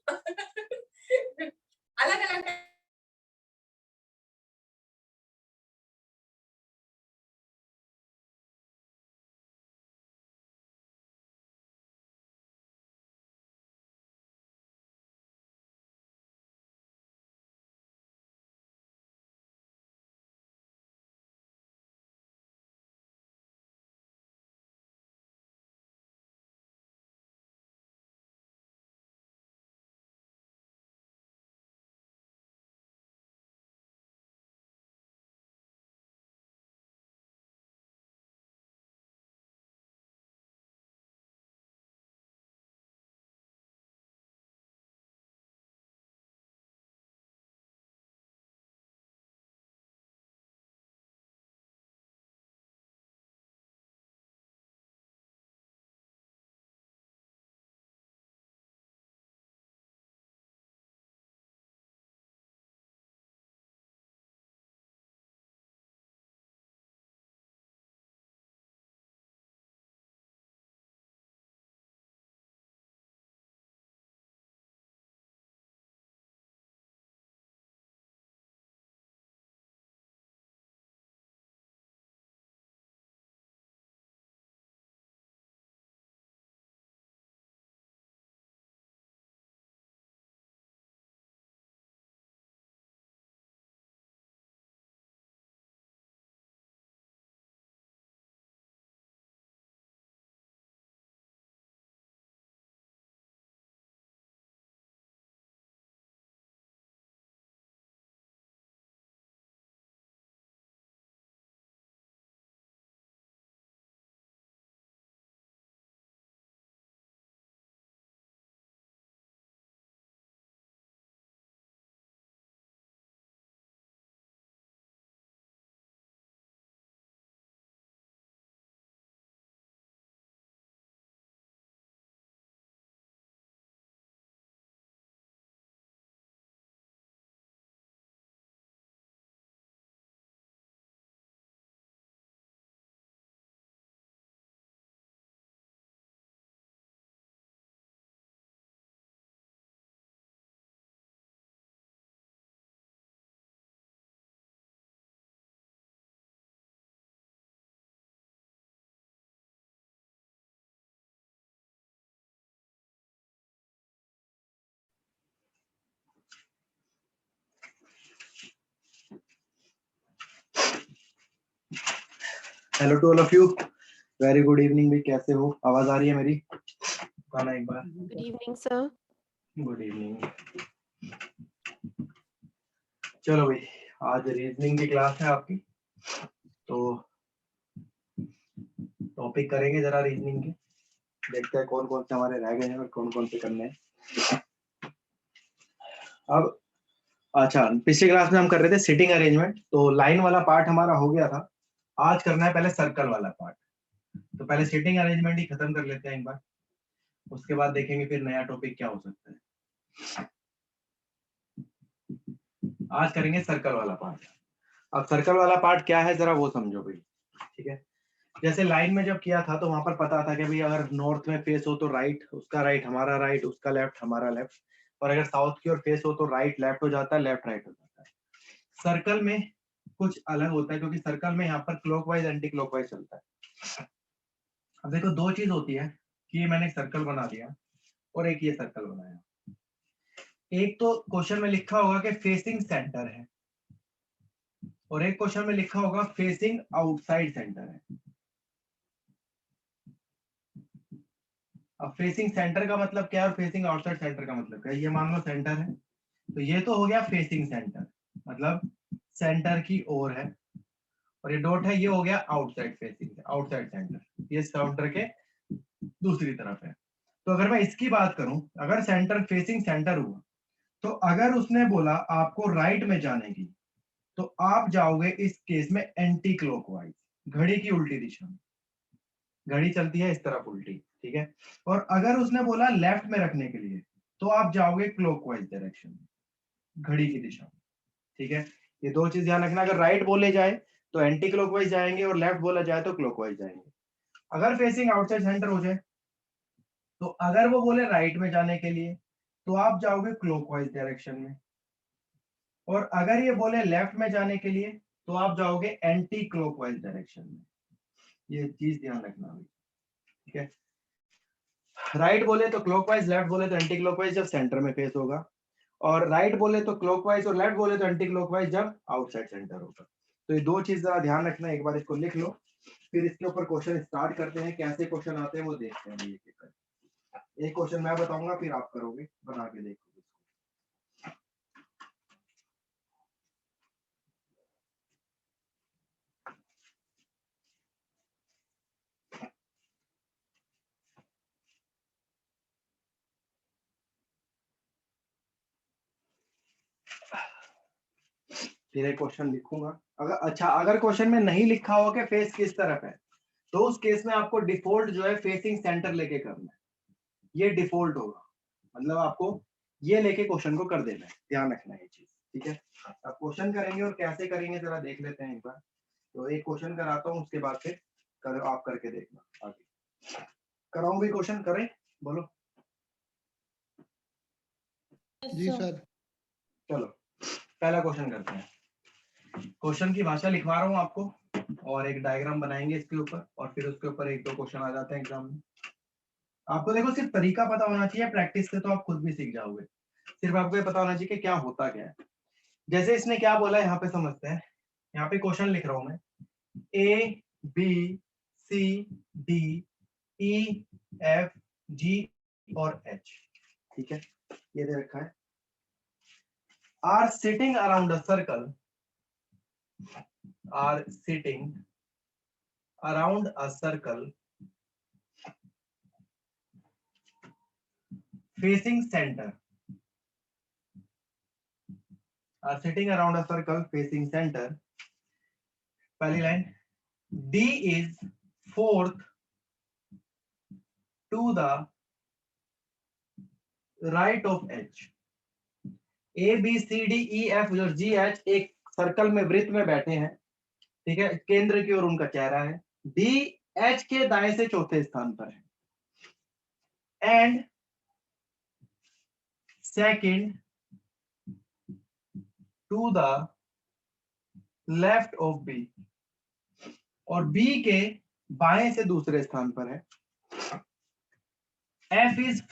अलग अलग hello to all of you, very good evening. भी कैसे हो? आवाज आ रही है मेरी? गाना एक बार। Good evening sir. Good evening. चलो भाई, आज रीजनिंग की क्लास है आपकी, तो टॉपिक करेंगे जरा रीजनिंग के। देखते हैं कौन कौन से हमारे रह गए हैं और कौन कौन से करने हैं। अब अच्छा, पिछली क्लास में हम कर रहे थे सिटिंग अरेंजमेंट, तो लाइन वाला पार्ट हमारा हो गया था। आज करना है पहले सर्कल वाला पार्ट। तो पहले सिटिंग अरेंजमेंट ही खत्म कर लेते हैं एक बार, उसके बाद देखेंगे फिर नया टॉपिक क्या हो सकता है। आज करेंगे सर्कल वाला पार्ट। अब सर्कल वाला पार्ट क्या है जरा वो समझो भाई, ठीक है। जैसे लाइन में जब किया था तो वहां पर पता था कि भाई अगर नॉर्थ में फेस हो तो राइट, उसका राइट हमारा राइट, उसका लेफ्ट हमारा लेफ्ट, और अगर साउथ की ओर फेस हो तो राइट लेफ्ट हो जाता है, लेफ्ट राइट हो जाता है। सर्कल में कुछ अलग होता है, क्योंकि सर्कल में यहाँ पर क्लॉकवाइज एंटी क्लॉकवाइज चलता है। अब देखो दो चीज होती है कि ये मैंने सर्कल बना दिया और एक ये सर्कल बनाया। एक तो क्वेश्चन में लिखा होगा कि फेसिंग सेंटर है, और एक क्वेश्चन में लिखा होगा फेसिंग आउटसाइड सेंटर है। अब फेसिंग सेंटर का मतलब क्या है और फेसिंग आउटसाइड सेंटर का मतलब क्या है? ये मान लो सेंटर है, तो ये तो हो गया फेसिंग सेंटर, मतलब सेंटर की ओर है, और ये डॉट है, ये हो गया आउटसाइड फेसिंग, आउटसाइड सेंटर, ये काउंटर के दूसरी तरफ है। तो अगर मैं इसकी बात करूं, अगर सेंटर फेसिंग सेंटर हुआ, तो अगर उसने बोला आपको राइट में जाने की, तो आप जाओगे इस केस में एंटी क्लॉकवाइज, घड़ी की उल्टी दिशा में। घड़ी चलती है इस तरफ उल्टी, ठीक है। और अगर उसने बोला लेफ्ट में रखने के लिए, तो आप जाओगे क्लॉकवाइज डायरेक्शन में, घड़ी की दिशा में, ठीक है। ये दो चीज ध्यान रखना, अगर राइट बोले जाए तो एंटी क्लॉकवाइज जाएंगे और लेफ्ट बोला जाए तो क्लॉकवाइज जाएंगे। अगर फेसिंग आउटसाइड सेंटर हो जाए, तो अगर वो बोले राइट में जाने के लिए, तो आप जाओगे क्लॉकवाइज डायरेक्शन में, और अगर ये बोले लेफ्ट में जाने के लिए तो आप जाओगे एंटी क्लॉकवाइज डायरेक्शन में। ये चीज ध्यान रखना अभी, ठीक है। राइट बोले तो क्लॉकवाइज, लेफ्ट बोले तो एंटी क्लॉकवाइज जब सेंटर में फेस होगा, और राइट बोले तो क्लॉकवाइज और लेफ्ट बोले तो एंटी क्लॉकवाइज जब आउटसाइड सेंटर होगा। तो ये दो चीज जरा ध्यान रखना, एक बार इसको लिख लो, फिर इसके ऊपर क्वेश्चन स्टार्ट करते हैं। कैसे क्वेश्चन आते हैं वो देखते हैं। एक क्वेश्चन मैं बताऊंगा, फिर आप करोगे, बना के देखोगे। फिर एक क्वेश्चन लिखूंगा। अगर क्वेश्चन में नहीं लिखा होगा कि फेस किस तरफ है, तो उस केस में आपको डिफॉल्ट जो है फेसिंग सेंटर लेके करना है। ये डिफॉल्ट होगा, मतलब आपको ये लेके क्वेश्चन को कर देना है। ध्यान रखना है ये चीज, ठीक है। अब क्वेश्चन करेंगे और कैसे करेंगे जरा देख लेते हैं एक बार। तो एक क्वेश्चन कराता हूँ, उसके बाद फिर करो, आप करके देखना। आगे कराऊं भी क्वेश्चन, करें, बोलो। जी सर। चलो पहला क्वेश्चन करते हैं। क्वेश्चन की भाषा लिखवा रहा हूँ आपको, और एक डायग्राम बनाएंगे इसके ऊपर, और फिर उसके ऊपर एक दो क्वेश्चन आ जाते हैं एग्जाम में। आपको देखो सिर्फ तरीका पता होना चाहिए, प्रैक्टिस से तो आप खुद भी सीख जाओगे। सिर्फ आपको ये पता होना चाहिए कि क्या होता क्या है। जैसे इसने क्या बोला यहाँ पे समझते हैं। यहाँ पे क्वेश्चन लिख रहा हूं मैं, A B C D E F G और एच, ठीक है, ये दे रखा है। Are sitting around a circle, are sitting around a circle facing center, are sitting around a circle facing center. पहली line, D is fourth to the right of H. A B C D E F और G H एक circle में वृत्त में बैठे हैं, ठीक है, केंद्र की ओर उनका चेहरा है। D H के दाएं से चौथे स्थान पर है, and second to the left of B, और बी के बाएं से दूसरे स्थान पर है। F is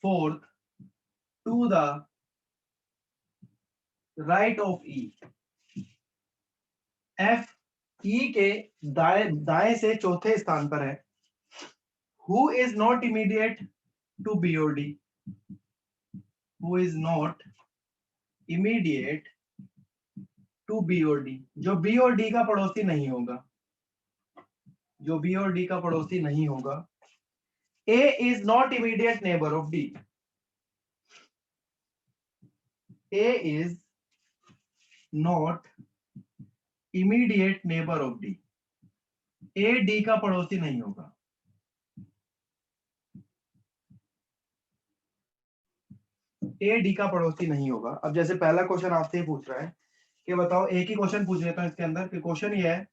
fourth to the right of E. F E के दाएं से चौथे स्थान पर है। Who is not immediate to B or D? Who is not immediate to B or D? जो B और D का पड़ोसी नहीं होगा, जो B और D का पड़ोसी नहीं होगा। A is not immediate neighbor of D. A is not immediate neighbor of D. A D का पड़ोसी नहीं होगा। A D का पड़ोसी नहीं होगा। अब जैसे पहला क्वेश्चन आपसे ही पूछ रहा है कि बताओ, एक ही क्वेश्चन पूछ लेता हूं इसके अंदर कि क्वेश्चन ये है,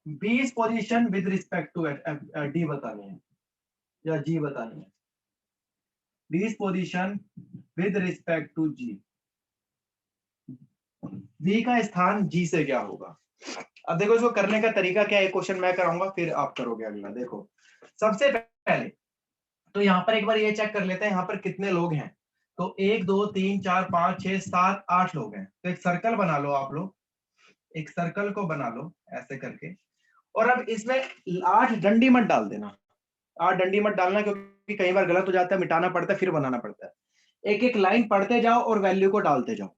B is position with respect to D बतानी है या G बतानी है। B is position with respect to G, B का स्थान G से क्या होगा। अब देखो इसको करने का तरीका क्या है, क्वेश्चन मैं कराऊंगा फिर आप करोगे अगला। देखो सबसे पहले तो यहाँ पर एक बार ये चेक कर लेते हैं यहाँ पर कितने लोग हैं। तो 1 2 3 4 5 6 7 8 लोग हैं। तो एक सर्कल बना लो आप लोग, एक सर्कल को बना लो ऐसे करके, और अब इसमें 8 डंडी मत डाल देना, 8 डंडी मत डालना, क्योंकि कई बार गलत हो जाता है, मिटाना पड़ता है, फिर बनाना पड़ता है। एक एक लाइन पढ़ते जाओ और वैल्यू को डालते जाओ।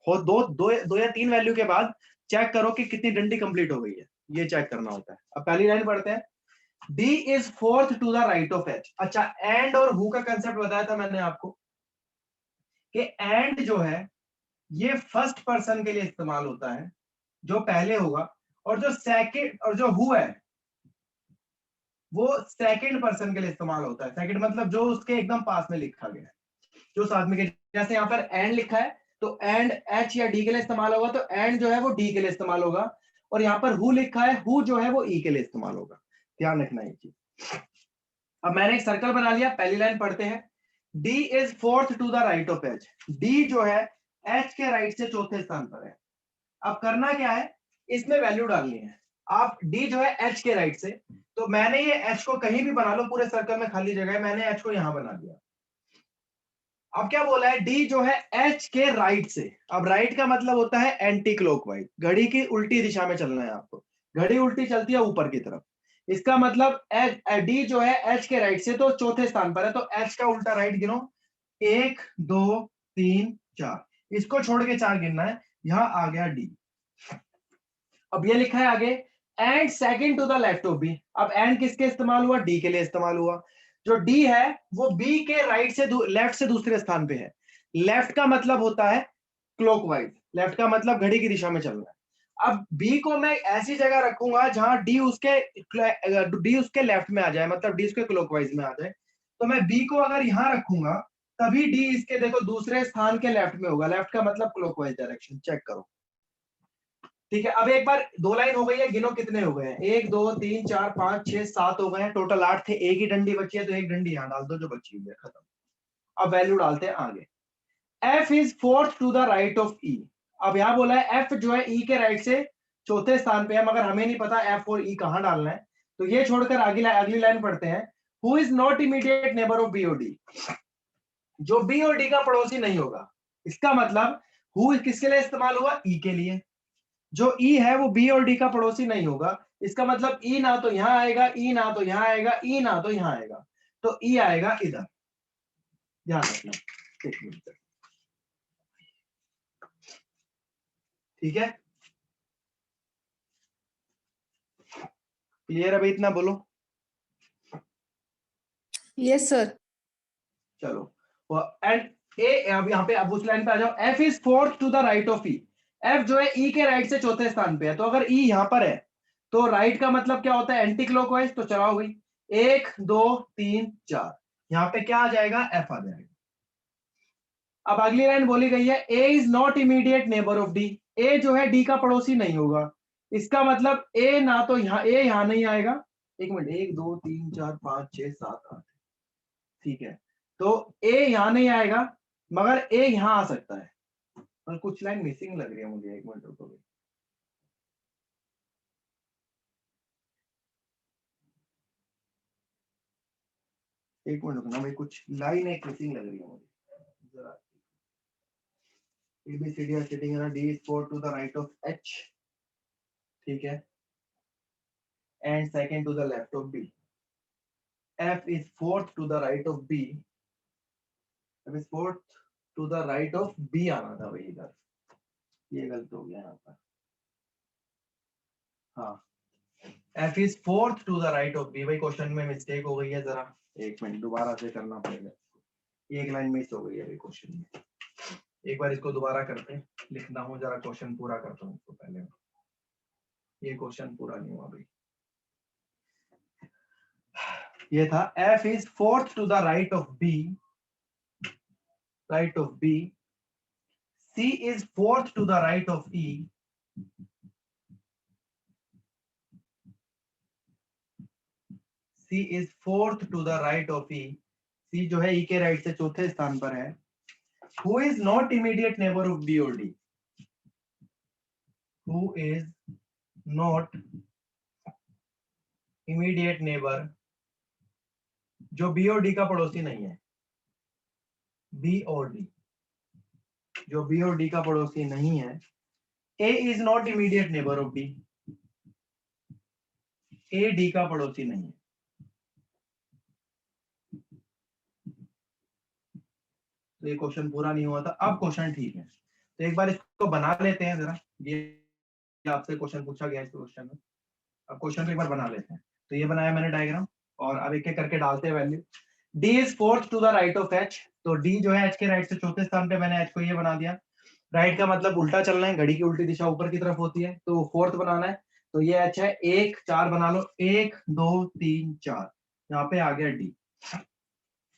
हो दो या तीन वैल्यू के बाद चेक करो कि कितनी डंडी कंप्लीट हो गई है, ये चेक करना होता है। अब पहली लाइन पढ़ते हैं, D is fourth to the right of H. अच्छा, एंड और हु का कंसेप्ट बताया था मैंने आपको कि एंड जो है ये फर्स्ट पर्सन के लिए इस्तेमाल होता है, जो पहले होगा, और जो सेकंड और जो हु है वो सेकंड पर्सन के लिए इस्तेमाल होता है। सेकंड मतलब जो उसके एकदम पास में लिखा गया है, जो उस आदमी के, जैसे यहाँ पर एंड लिखा है तो एंड H या D के लिए इस्तेमाल होगा, तो एंड जो है वो D के लिए इस्तेमाल होगा, और यहाँ पर हु लिखा है, हु जो है वो E के लिए इस्तेमाल होगा। ध्यान रखना है चीज। अब मैंने एक सर्कल बना लिया, पहली लाइन पढ़ते हैं। D is fourth to the right of H। D जो है H के राइट से चौथे स्थान पर है। अब करना क्या है, इसमें वैल्यू डालनी है। आप D जो है H के राइट से, तो मैंने ये H को कहीं भी बना लो, पूरे सर्कल में खाली जगह है, मैंने H को यहां बना दिया। अब क्या बोला है, D जो है H के राइट से। अब राइट का मतलब होता है एंटी क्लॉकवाइज, घड़ी की उल्टी दिशा में चलना है आपको। घड़ी उल्टी चलती है ऊपर की तरफ, इसका मतलब D जो है H के राइट से तो चौथे स्थान पर है, तो H का उल्टा राइट गिनो, 1 2 3 4, इसको छोड़ के 4 गिनना है, यहां आ गया D। अब ये लिखा है आगे, and second to the left of B. अब एंड किसके इस्तेमाल हुआ, डी के लिए इस्तेमाल हुआ। जो डी है वो बी के राइट से लेफ्ट से दूसरे स्थान पे है। लेफ्ट का मतलब होता है क्लॉकवाइज, लेफ्ट का मतलब घड़ी की दिशा में चलना है। अब बी को मैं ऐसी जगह रखूंगा जहां डी उसके लेफ्ट में आ जाए, मतलब डी उसके क्लॉकवाइज में आ जाए। तो मैं बी को अगर यहां रखूंगा तभी डी इसके देखो दूसरे स्थान के लेफ्ट में होगा। लेफ्ट का मतलब क्लॉकवाइज डायरेक्शन, चेक करो। ठीक है, अब एक बार 2 लाइन हो गई है, गिनो कितने हो गए हैं, 1 2 3 4 5 6 7 हो गए हैं, टोटल 8 थे। एक ही डंडी बची है तो एक डंडी यहां डाल दो जो बची हुई है, खत्म। अब वैल्यू डालते हैं आगे। F is fourth to the right of E। अब यहां बोला है F जो है E के राइट से चौथे स्थान पे है, मगर हमें नहीं पता F और E कहां डालना है, तो ये छोड़कर अगली लाइन पढ़ते हैं। Who is not immediate neighbour of B और D। जो B और D का पड़ोसी नहीं होगा, इसका मतलब हु किसके लिए इस्तेमाल हुआ, E के लिए। जो E है वो B और D का पड़ोसी नहीं होगा, इसका मतलब E ना तो यहां आएगा, E ना तो यहां आएगा, E ना तो यहां आएगा, तो E आएगा इधर। ध्यान रखना, एक मिनट, ठीक है, क्लियर? अभी इतना बोलो। Yes sir. चलो, एंड ए, अब यहाँ पे अब उस लाइन पे आ जाओ। F is fourth to the right of E। F जो है E के राइट से चौथे स्थान पे है, तो अगर E यहां पर है तो राइट का मतलब क्या होता है, एंटी क्लॉकवाइज। तो चलाओ हुई 1 2 3 4, यहाँ पे क्या आ जाएगा, F आ जाएगा। अब अगली लाइन बोली गई है, A is not immediate neighbour of D। A जो है D का पड़ोसी नहीं होगा, इसका मतलब A ना तो यहाँ, A यहाँ नहीं आएगा। एक मिनट, 1 2 3 4 5 6 7 8, ठीक है, तो A यहाँ नहीं आएगा, मगर A यहाँ आ सकता है। और कुछ लाइन मिसिंग लग रही है मुझे, एक मिनट रुको। एक मिनट रुकना भाई, कुछ लाइन एक मिसिंग लग रही है मुझे जरा। ABCD are sitting in a D is 4 to the right of H, ठीक है, and second to the left of B. F is fourth to the right of B. F is fourth to the right of B आना था भाई इधर, ये गलत हो गया यहाँ पर। हाँ, F is fourth to the right of B। भाई क्वेश्चन में मिस्टेक हो गई है, जरा एक मिनट दोबारा से करना पड़ेगा, एक लाइन मिस हो गई है भाई क्वेश्चन में। एक बार इसको दोबारा करते हैं, लिखना हूँ, जरा क्वेश्चन पूरा करता हूँ इसको पहले। ये क्वेश्चन पूरा नहीं हुआ भाई, ये था F is fourth to the right of B, right of B. C is fourth to the right of E. C is fourth to the right of E. C जो है E के राइट से चौथे स्थान पर है। Who is not immediate neighbor of B or D? Who is not immediate neighbor, जो B और D का पड़ोसी नहीं है। B और D, जो B और D का पड़ोसी नहीं है। A is not immediate neighbor of D. A D का पड़ोसी नहीं है। तो ये क्वेश्चन पूरा नहीं हुआ था, अब क्वेश्चन ठीक है, तो एक बार इसको बना लेते हैं जरा। ये आपसे क्वेश्चन पूछा गया इस क्वेश्चन में, अब क्वेश्चन को एक बार बना लेते हैं। तो ये बनाया मैंने डायग्राम, और अब एक एक करके डालते हैं value. D is fourth to the right of H, तो D जो है H के राइट से चौथे स्थान पे, मैंने H को ये बना दिया। राइट का मतलब उल्टा चलना है, घड़ी की उल्टी दिशा ऊपर की तरफ होती है, तो फोर्थ बनाना है। तो ये H है, 1 4 बना लो, 1 2 3 4, यहाँ पे आ गया D।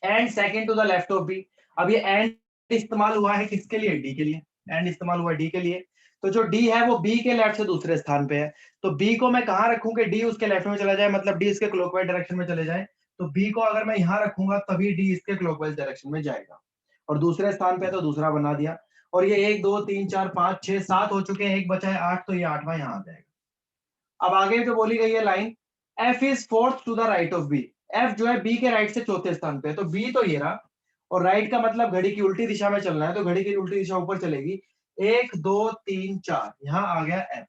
And second to the left of B। अब ये एंड इस्तेमाल हुआ है किसके लिए, D के लिए, एंड इस्तेमाल हुआ है D के लिए। तो जो D है वो B के लेफ्ट से दूसरे स्थान पे है, तो B को मैं कहां रखूं कि D उसके लेफ्ट में चला जाए, मतलब D इसके क्लॉकवाइज डायरेक्शन में चले जाए। तो बी को अगर मैं यहाँ रखूंगा तभी डी इसके क्लॉकवाइज डायरेक्शन में जाएगा, और दूसरे स्थान पे तो दूसरा बना दिया। और ये 1 2 3 4 5 6 7 हो चुके हैं, एक बचा है 8, तो ये 8वां यहाँ आ जाएगा। अब आगे जो बोली गई है line, F is fourth to the right of B, F जो है बी के राइट से चौथे स्थान पे है, तो बी तो ये रहा, और राइट का मतलब घड़ी की उल्टी दिशा में चलना है, तो घड़ी की उल्टी दिशा ऊपर चलेगी। 1 2 3 4 यहाँ आ गया एफ।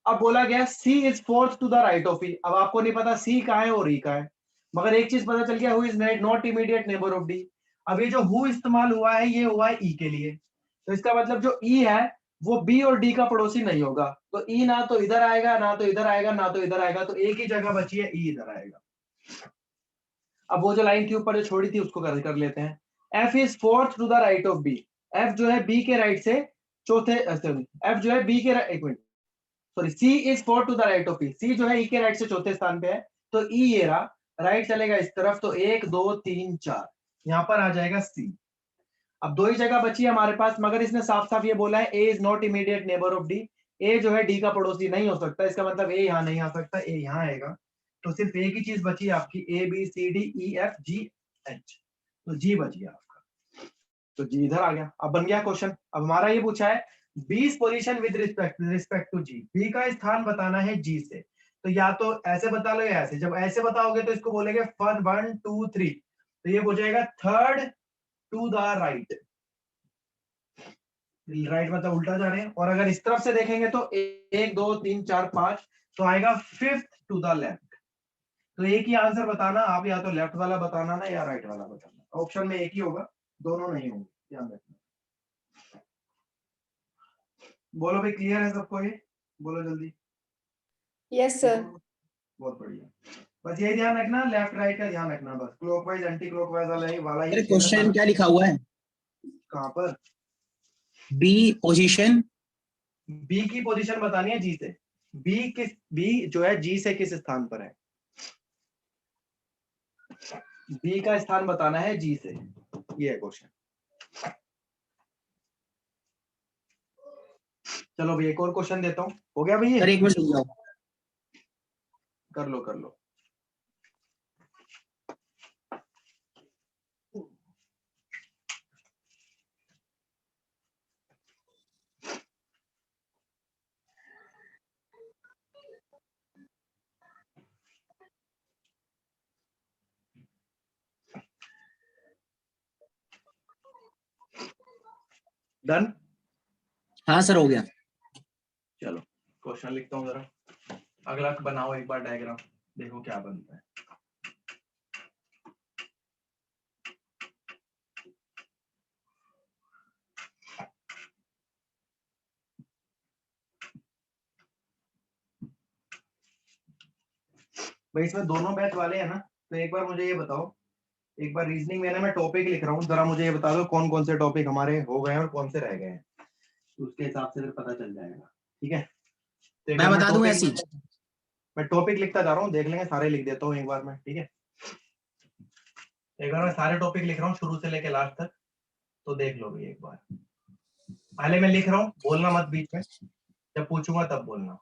अब बोला गया C is fourth to the right of E, अब आपको नहीं पता सी कहाँ है और ई कहाँ है, मगर एक चीज पता चल गया, who is not immediate neighbour of D. अब ये जो हु इस्तेमाल हुआ है ये हुआ है ई के लिए, तो इसका मतलब जो ई है वो बी और डी का पड़ोसी नहीं होगा, तो ई ना तो इधर आएगा ना तो इधर आएगा ना तो इधर आएगा, तो एक ही जगह बची है, ई इधर आएगा। अब वो जो लाइन थी ऊपर जो छोड़ी थी उसको कर लेते हैं। F is fourth to the right of B, F जो है बी के राइट से चौथे, एफ जो है बी के एक minute sorry, C is fourth to the right of E, C जो है ई के राइट से चौथे स्थान पे है, तो ई ये रहा, राइट चलेगा इस तरफ, तो 1 2 3 4 यहाँ पर आ जाएगा सी। अब दो ही जगह बची है हमारे पास, मगर इसने साफ साफ ये बोला है A is not immediate neighbour of D, A जो है डी का पड़ोसी नहीं हो सकता, इसका मतलब ए यहाँ नहीं आ सकता, ए यहाँ आएगा, तो सिर्फ एक ही चीज बची है आपकी, A B C D E F G H, तो जी बच गया आपका, तो जी इधर आ गया। अब बन गया क्वेश्चन। अब हमारा ये पूछा है B position with respect to G, B का स्थान बताना है जी से, तो या तो ऐसे बता लो या ऐसे, जब ऐसे बताओगे तो इसको बोलेंगे 1 2 3, तो ये हो जाएगा third to the right, right मतलब उल्टा जा रहे हैं, और अगर इस तरफ से देखेंगे तो 1 2 3 4 5, तो आएगा फिफ्थ टू द लेफ्ट। तो एक ही आंसर बताना आप, या तो लेफ्ट वाला बताना ना या राइट वाला बताना, ऑप्शन में एक ही होगा, दोनों नहीं होंगे, ध्यान रखना। बोलो भाई, क्लियर है सबको ये? बोलो जल्दी। Yes sir. बहुत बढ़िया, बस यही ध्यान रखना, लेफ्ट राइट का ध्यान रखना, बस क्लॉकवाइज एंटी क्लॉकवाइज वाला ही क्वेश्चन क्या लिखा हुआ है? कहां पर? बी पोजीशन, बी की पोजीशन बतानी है जी से, बी जो है जी से किस स्थान पर है, बी का स्थान बताना है जी से, ये है क्वेश्चन। चलो भाई एक और क्वेश्चन देता हूँ, हो गया भैया? सर एक मिनट रुक जाओ। कर लो कर लो। डन? हाँ सर हो गया। चलो क्वेश्चन लिखता हूँ जरा, अगला बनाओ एक बार डायग्राम, देखो क्या बनता है। भाई इसमें दोनों बैच वाले हैं ना, तो एक बार मुझे ये बताओ, एक बार रीजनिंग में ना मैं टॉपिक लिख रहा हूँ, जरा मुझे ये बता दो कौन कौन से टॉपिक हमारे हो गए हैं और कौन से रह गए हैं, तो उसके हिसाब से फिर पता चल जाएगा, ठीक है? तो मैं बता दूं ऐसी? मैं टॉपिक लिखता जा रहा हूँ, देख लेंगे, सारे लिख देता हूँ एक बार में, ठीक है? एक बार मैं सारे टॉपिक लिख रहा हूँ शुरू से लेके लास्ट तक, तो देख लो भाई एक बार। पहले मैं लिख रहा हूँ, बोलना मत बीच में, जब पूछूंगा तब बोलना।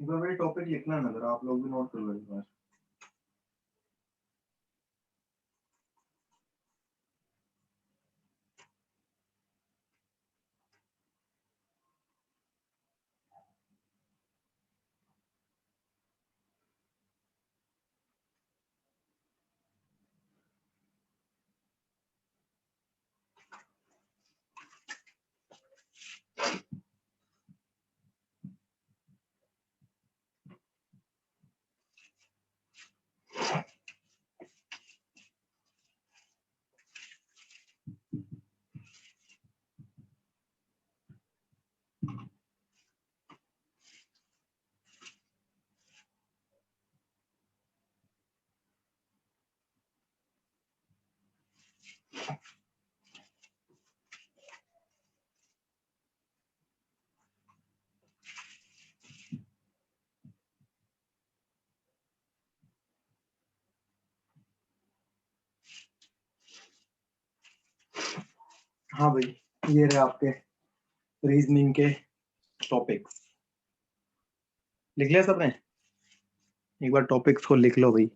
एक बार मेरे टॉपिक लिखना है ना, आप लोग भी नोट कर लो एक बार। हाँ भाई, ये रहे आपके रीजनिंग के टॉपिक्स। लिख लिया सबने? एक बार टॉपिक्स को लिख लो भाई।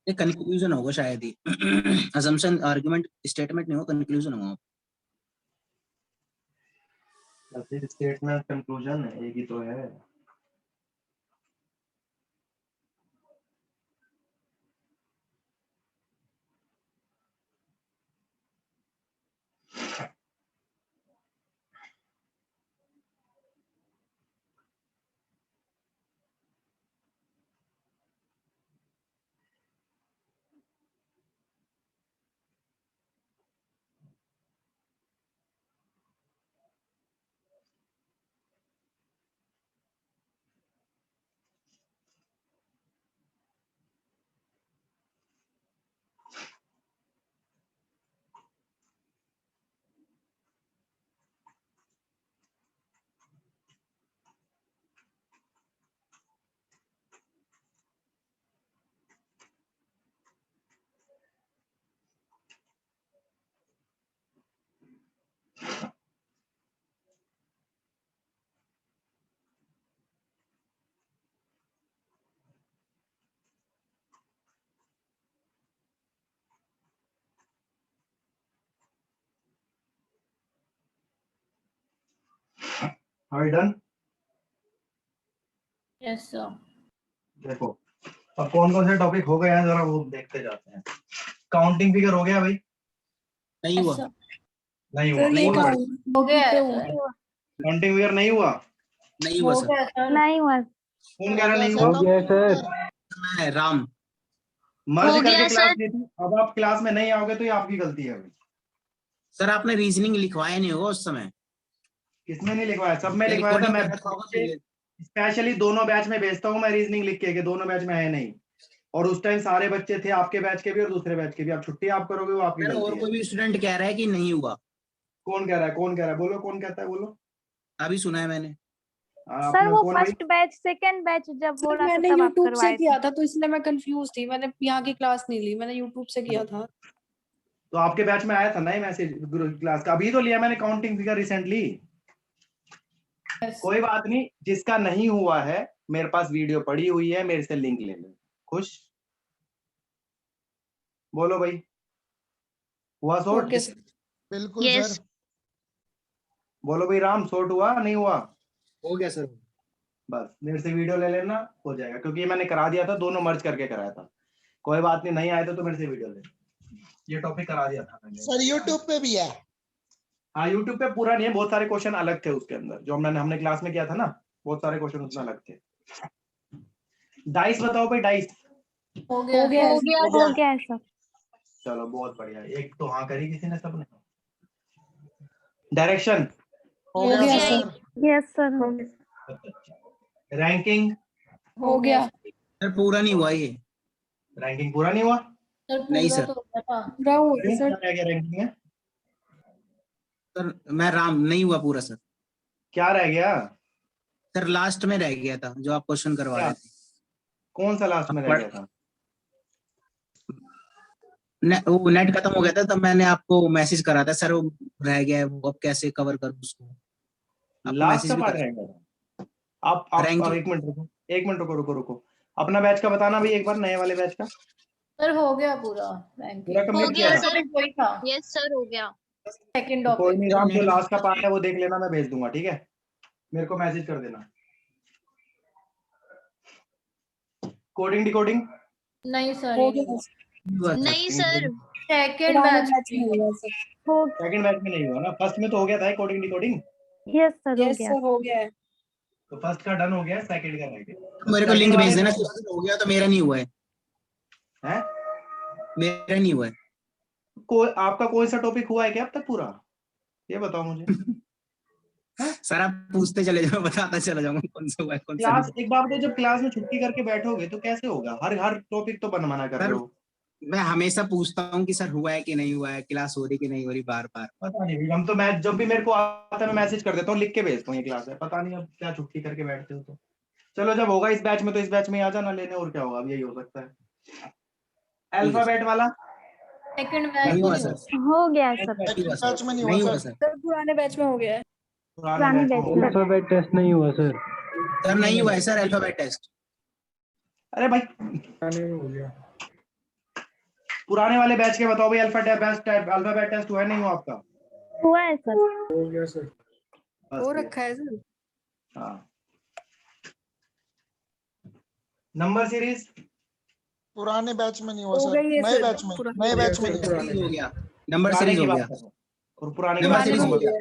ये कंक्लूजन होगा शायद ही। असम्पशन आर्गुमेंट स्टेटमेंट नहीं होगा, कंक्लूजन होगा। स्टेटमेंट कंक्लूजन एक ही तो है। Are you done? Yes, sir. देखो अब कौन कौन से टॉपिक हो गए हैं जरा वो देखते जाते हैं। काउंटिंग फिगर हो गया भाई? नहीं Yes, हुआ। sir. नहीं हुआ। सर नहीं ये हुआ। हो गया है, sir. काउंटिंग फिगर नहीं हुआ। नहीं हुआ हो सर। गया, sir. नहीं हुआ। कौन कह रहा नहीं हुआ? मैं राम। मर्ज हो करके गया, क्लास सर। ली थी, अब आप क्लास में नहीं आओगे तो ये आपकी गलती है भाई। सर आपने रीजनिंग लिखवाया नहीं होगा उस समय। किसमें नहीं लिखवाया? सब में लिखवाया था। मैं स्पेशली दोनों बैच में भेजता हूँ मैं रीजनिंग लिख के, दोनों बैच में है नहीं। और उस टाइम सारे बच्चे थे, आपके बैच के भी और दूसरे बैच के भी। आप छुट्टी आप करोगे वो आपकी और गलती है। कोई भी स्टूडेंट कह रहा है कि नहीं हुआ। कौन कह रहा है? कौन कह रहा है? बोलो कौन कहता है, बोलो। अभी सुना है मैंने। सर वो कौन भाई? फर्स्ट बैच सेकंड बैच जब हो रहा था मैंने तब आप YouTube से करवाए थे। किया था तो इसलिए मैं कंफ्यूज थी। मैंने यहाँ की क्लास नहीं ली, मैंने YouTube से किया था। तो आपके बैच में आया था ना ये मैसेज क्लास का? अभी तो लिया मैंने काउंटिंग फिगर रिसेंटली। कोई बात नहीं, जिसका नहीं हुआ है मेरे पास वीडियो पड़ी हुई है, मेरे से लिंक ले लो। खुश? बोलो भाई, हुआ सोर्ट? Okay sir. बिल्कुल Yes. सर। बोलो भाई राम, सोर्ट हुआ नहीं हुआ? हो गया सर। बस मेरे से वीडियो ले लेना, हो जाएगा। क्योंकि ये मैंने करा दिया था, दोनों मर्ज करके कराया था। कोई बात नहीं, नहीं आए तो मेरे से वीडियो ले। ये टॉपिक करा दिया था मैंने। सर YouTube पे भी है। हाँ यूट्यूब पे पूरा नहीं है, बहुत सारे क्वेश्चन अलग थे उसके अंदर जो हमने क्लास में किया था ना। बहुत सारे क्वेश्चन उसमें अलग थे। डाइस बताओ भाई, डाइस। हो गया हो गया है सर। चलो बहुत बढ़िया, एक तो हाँ करी किसी ने, सबने। डायरेक्शन हो गया गया सर। यस सर हो गया। रैंकिंग हो गया सर पूरा नहीं हुआ ये। रैंकिंग पूरा नहीं हुआ? नहीं सर। पूरा हुआ क्यों? सर। क्या रह गया रैंकिंग में? सर मैं राम नहीं हुआ पूरा सर। क्या रह गया? सर लास्ट में रह गया था जो आप क्वेश्चन करवा क्या? रहे थे। कौन सा लास्ट में रह गया था? वो नेट खत्म हो गया था, तब मैंने आपको मैसेज करा था सर वो रह गया है, वो अब कैसे कवर करूं उसको। आपको लास्ट मैसेज का भी पार्ट करा। रह गया था। आप रैंकिंग एक मिनट रुको, एक मिनट रुको रुको रुको। अपना बैच का बताना भाई एक बार, नए वाले बैच का सर हो गया पूरा पूरा कंप्लीट किया था? वही था। यस सर हो गया। सेकंड तो कोई टॉपिक। नहीं राम, जो लास्ट का पार्ट है वो देख लेना, मैं भेज दूंगा, ठीक है? मेरे को मैसेज कर देना। कोडिंग डिकोडिंग नहीं सर नहीं सर। सेकंड बैच में हुआ सर। हो सेकंड बैच में नहीं हुआ ना, फर्स्ट में तो हो गया था कोडिंग डिकोडिंग। यस सर हो गया। हो गया है। तो फर्स्ट का डन हो गया, सेकंड का रह गया। मेरे को लिंक Second भेज देना, वाले अगर हो गया तो मेरा नहीं हुआ है। हैं? मेरा नहीं हुआ है। आपका कोई सा टॉपिक हुआ है क्या अब तक पूरा? ये बताओ मुझे। सर आप पूछते चले जाओ, बताता चला जाऊंगा कौन सा हुआ है कौन सा क्लास नहीं। एक बार तो जब क्लास में छुट्टी करके बैठोगे तो कैसे होगा? हर हर टॉपिक तो मना कर रहे हो। मैं हमेशा पूछता हूँ कि सर हुआ है कि नहीं हुआ है, क्लास हो रही कि नहीं हो रही, बार बार। पता नहीं, हम तो मैं जब भी मेरे को आता है मैं मैसेज कर देता हूँ, लिख के भेजता हूँ ये क्लास है। पता नहीं अब क्या छुट्टी करके बैठते हो। तो चलो जब होगा इस बैच में तो इस बैच में आ जाना लेने, और क्या होगा, अब यही हो सकता है। अल्फाबेट वाला सेकंड नहीं हुआ बैच सर। हो गया है सर। नहीं हुआ बैच में सर। नहीं नहीं हुआ हुआ सर। सर। सर पुराने बैच में हो गया है। पुराने बैच में होगा। अल्फाबेट टेस्ट नहीं हुआ सर। सर नहीं हुआ है सर अल्फाबेट टेस्ट। अरे भाई हो गया। पुराने वाले बैच के बताओ भाई, अल्फाबेट टेस्ट हुआ है नहीं हुआ आपका? हुआ है सर। हो गया सर। बस हो फिर। रखा है सर। हाँ। नंबर सीरीज पुराने बैच में नहीं हुआ हो सर, गई है नए सर, बैच में, पुराने नए बैच में बैच नहीं में। हुआ। हो गया। नंबर पुराने सीरीज की हो बात गया। कर रहा हूँ। और पुराने की नंबर बात सीरीज कर हो रहा हूँ। गया।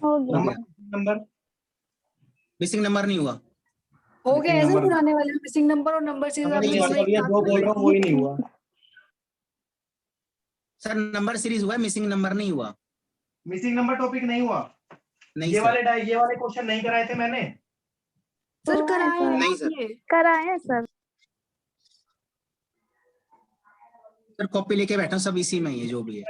हो गया। नंबर मिसिंग नंबर नहीं हुआ। हो गया है सर नंबर पुराने वाले मिसिंग नंबर और नंबर सीरीज नहीं, आपने मतलब ये जो बोल रहा हूँ वही नहीं हुआ। सर नंबर सीरीज हुआ है, मिसिंग नंबर नहीं हुआ। मिसिंग नंबर टॉपिक नहीं हुआ। नहीं ये सर। वाले क्वेश्चन नहीं कराए थे मैंने। सर हुआ है कराए सर। नहीं हैं सर। ये। कराए हैं सर। सर कॉपी लेके बैठा हूं, सब इसी में ही है जो भी है।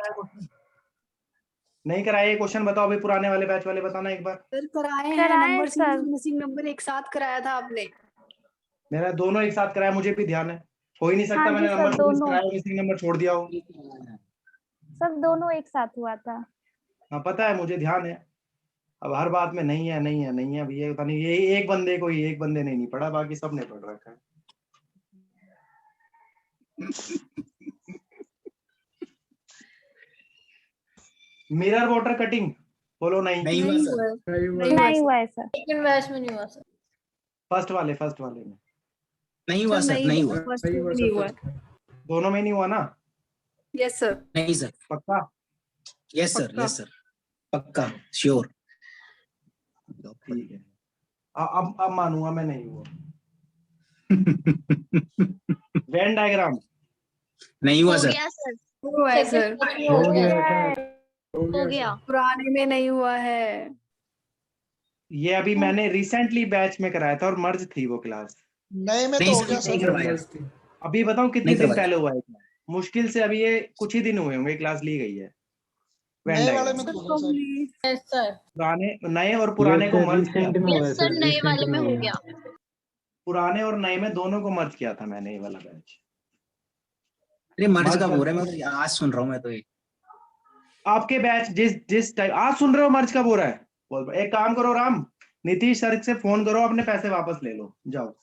नहीं कराए, ये क्वेश्चन बताओ भाई, पुराने वाले बैच वाले बताना एक बार। सर कराए हैं कराए number sir. Series missing number एक साथ कराया था आपने। मेरा दोनों एक साथ कराया, मुझे भी ध्यान है। हो ही नहीं सकता हाँ जी मैंने सर, नंबर सीरीज दोनों। कराया मिसिंग नंबर छोड़ दिया हो। सर दोनों एक साथ हुआ था। हाँ पता है, मुझे ध्यान है। अब हर बात में नहीं है नहीं है नहीं है, अब ये पता नहीं, ये एक बंदे को ही, एक बंदे ने नहीं पढ़ा, बाकी सबने पढ़ रखा है। मिरर वाटर कटिंग बोलो नहीं। नहीं हुआ सर। नहीं हुआ है सर। सेकंड बैच में नहीं हुआ सर। फर्स्ट वाले में नहीं हुआ सर। नहीं हुआ। फर्स्ट में नहीं हुआ। दोनों में नहीं हुआ ना? Yes sir. नहीं सर। पक्का? Yes sir. पक्का। यस सर पक्का श्योर। ठीक है, अब मानूंगा मैं नहीं हुआ। वेन डायग्राम नहीं हुआ हो सर। गया सर। हुआ है सर। हो गया सर। हो गया। पुराने में नहीं हुआ है। ये अभी मैंने रिसेंटली बैच में कराया था और मर्ज थी वो क्लास। नए में नहीं तो हो सर, गया नहीं सर। करवाया। अभी बताऊं कितने नहीं दिन करवाया। पहले हुआ है? मुश्किल से अभी ये कुछ ही दिन हुए होंगे क्लास ली गई है। वेन नए वाले डायग्राम में तो हो गया सर। Yes sir. पुराने नए और पुराने को मर्ज किया। रिसेंट में हुआ है यस सर सर। नए वाले में हो हुआ है। गया। पुराने और नए में दोनों को मर्ज किया था मैंने, ये वाला बैच। अरे मर्ज मर्ज कब हो रहा है, करके- मैं तो आज सुन रहा हूँ मैं तो ये। आपके बैच जिस टाइम आज सुन रहे हो मर्ज कब हो रहा है? बोल, एक काम करो राम, नीतीश सर से फोन करो, अपने पैसे वापस ले लो, जाओ।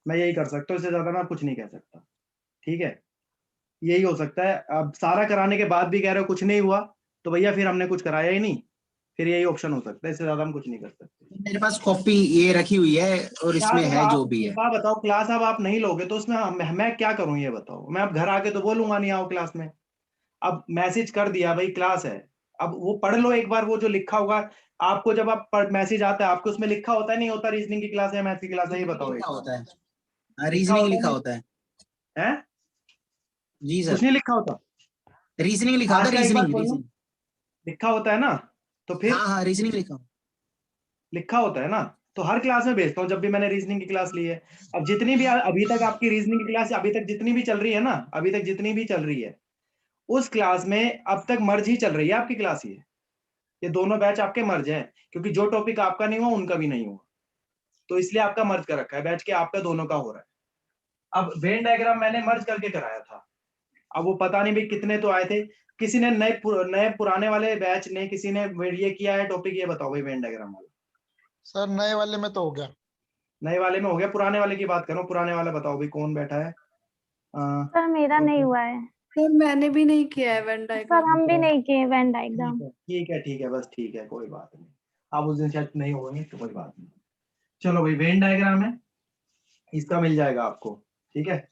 मैं यही कर सकता हूँ, इससे ज्यादा मैं कुछ नहीं कह सकता। ठीक है, यही हो सकता है। अब सारा कराने के बाद भी कह रहे हो कुछ नहीं हुआ, तो भैया फिर हमने कुछ कराया ही नहीं, फिर यही ऑप्शन हो सकता है, इससे ज्यादा हम कुछ नहीं कर सकते। मेरे पास कॉपी ये रखी हुई है और इसमें क्लास है अब जो आप भी है। एक बात बताओ, क्लास अब आप नहीं लोगे तो उसमें मैं क्या करूं ये बताओ? मैं अब घर आके तो बोलूंगा नहीं आओ क्लास में। अब मैसेज कर दिया भाई क्लास है, अब वो पढ़ लो एक बार, वो जो लिखा होगा आपको, जब आप मैसेज आता है आपको उसमें लिखा होता है नहीं होता रीजनिंग की क्लास है मैथ की क्लास है, ये बताओ। लिखा होता है, रीजनिंग लिखा होता है। हैं? जी कुछ सर, नहीं लिखा होता? रीजनिंग लिखा आज था, का एक बात रीजनिंग बोलो, रीजनिंग। लिखा होता है ना, तो फिर हाँ हाँ, रीजनिंग लिखा। लिखा होता है ना, तो हर क्लास में भेजता हूँ जब भी मैंने रीजनिंग की क्लास ली है। अब जितनी भी अभी तक आपकी रीजनिंग की क्लास अभी तक जितनी भी चल रही है ना, अभी तक जितनी भी चल रही है, उस क्लास में अब तक मर्ज ही चल रही है आपकी क्लास। ये दोनों बैच आपके मर्ज हैं, क्योंकि जो टॉपिक आपका नहीं हुआ उनका भी नहीं हुआ, तो इसलिए आपका मर्ज कर रखा है बैच के, आपका दोनों का हो रहा है। अब वेन डायग्राम मैंने मर्ज करके कराया था। अब वो पता नहीं भी कितने तो आए थे, किसी ने नए पुराने वाले बैच ने किसी ने ये किया है टॉपिक, ये बताओ भाई वेन डायग्राम वाला। सर नए वाले में तो हो गया। नए वाले में हो गया, पुराने वाले की बात करो, पुराने वाला बताओ भाई कौन बैठा है। सर मेरा नहीं हुआ है। सर मैंने भी नहीं किया है वेन सर डायग्राम। हम भी नहीं किए वेन डायग्राम। ठीक है बस ठीक है, कोई बात नहीं। आप उस दिन शायद नहीं होंगे तो कोई बात नहीं। चलो भाई वेन डायग्राम है, इसका मिल जाएगा आपको। ठीक है,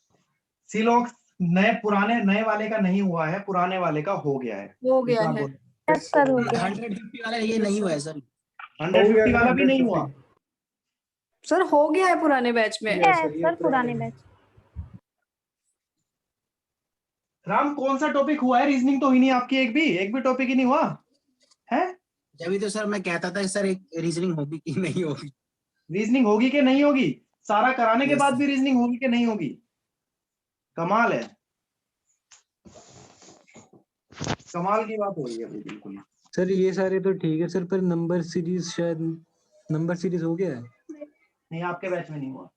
सिलोक्स नए वाले का नहीं हुआ है, पुराने वाले का हो गया है। हो गया कितना है। बोल- यस सर हो गया। 150 वाला ये नहीं हुआ है सर। 150 वाला भी नहीं हुआ। सर हो गया है पुराने बैच में। क्या है सर पुराने बैच? राम कौन सा टॉपिक हुआ है? रीजनिंग तो हुई नहीं आपकी, एक भी टॉपिक ही नहीं हुआ है। जब तो सर मैं कहता था सर एक रीजनिंग होगी कि नहीं होगी। रीजनिंग होगी कि नहीं होगी, सारा कराने के Yes, बाद sir. भी रीजनिंग होगी कि नहीं होगी? कमाल है, कमाल की बात हो रही है भाई, बिल्कुल ही। सर ये सारे तो ठीक है सर, पर नंबर सीरीज शायद नंबर सीरीज हो गया है। नहीं आपके बैच में नहीं हुआ,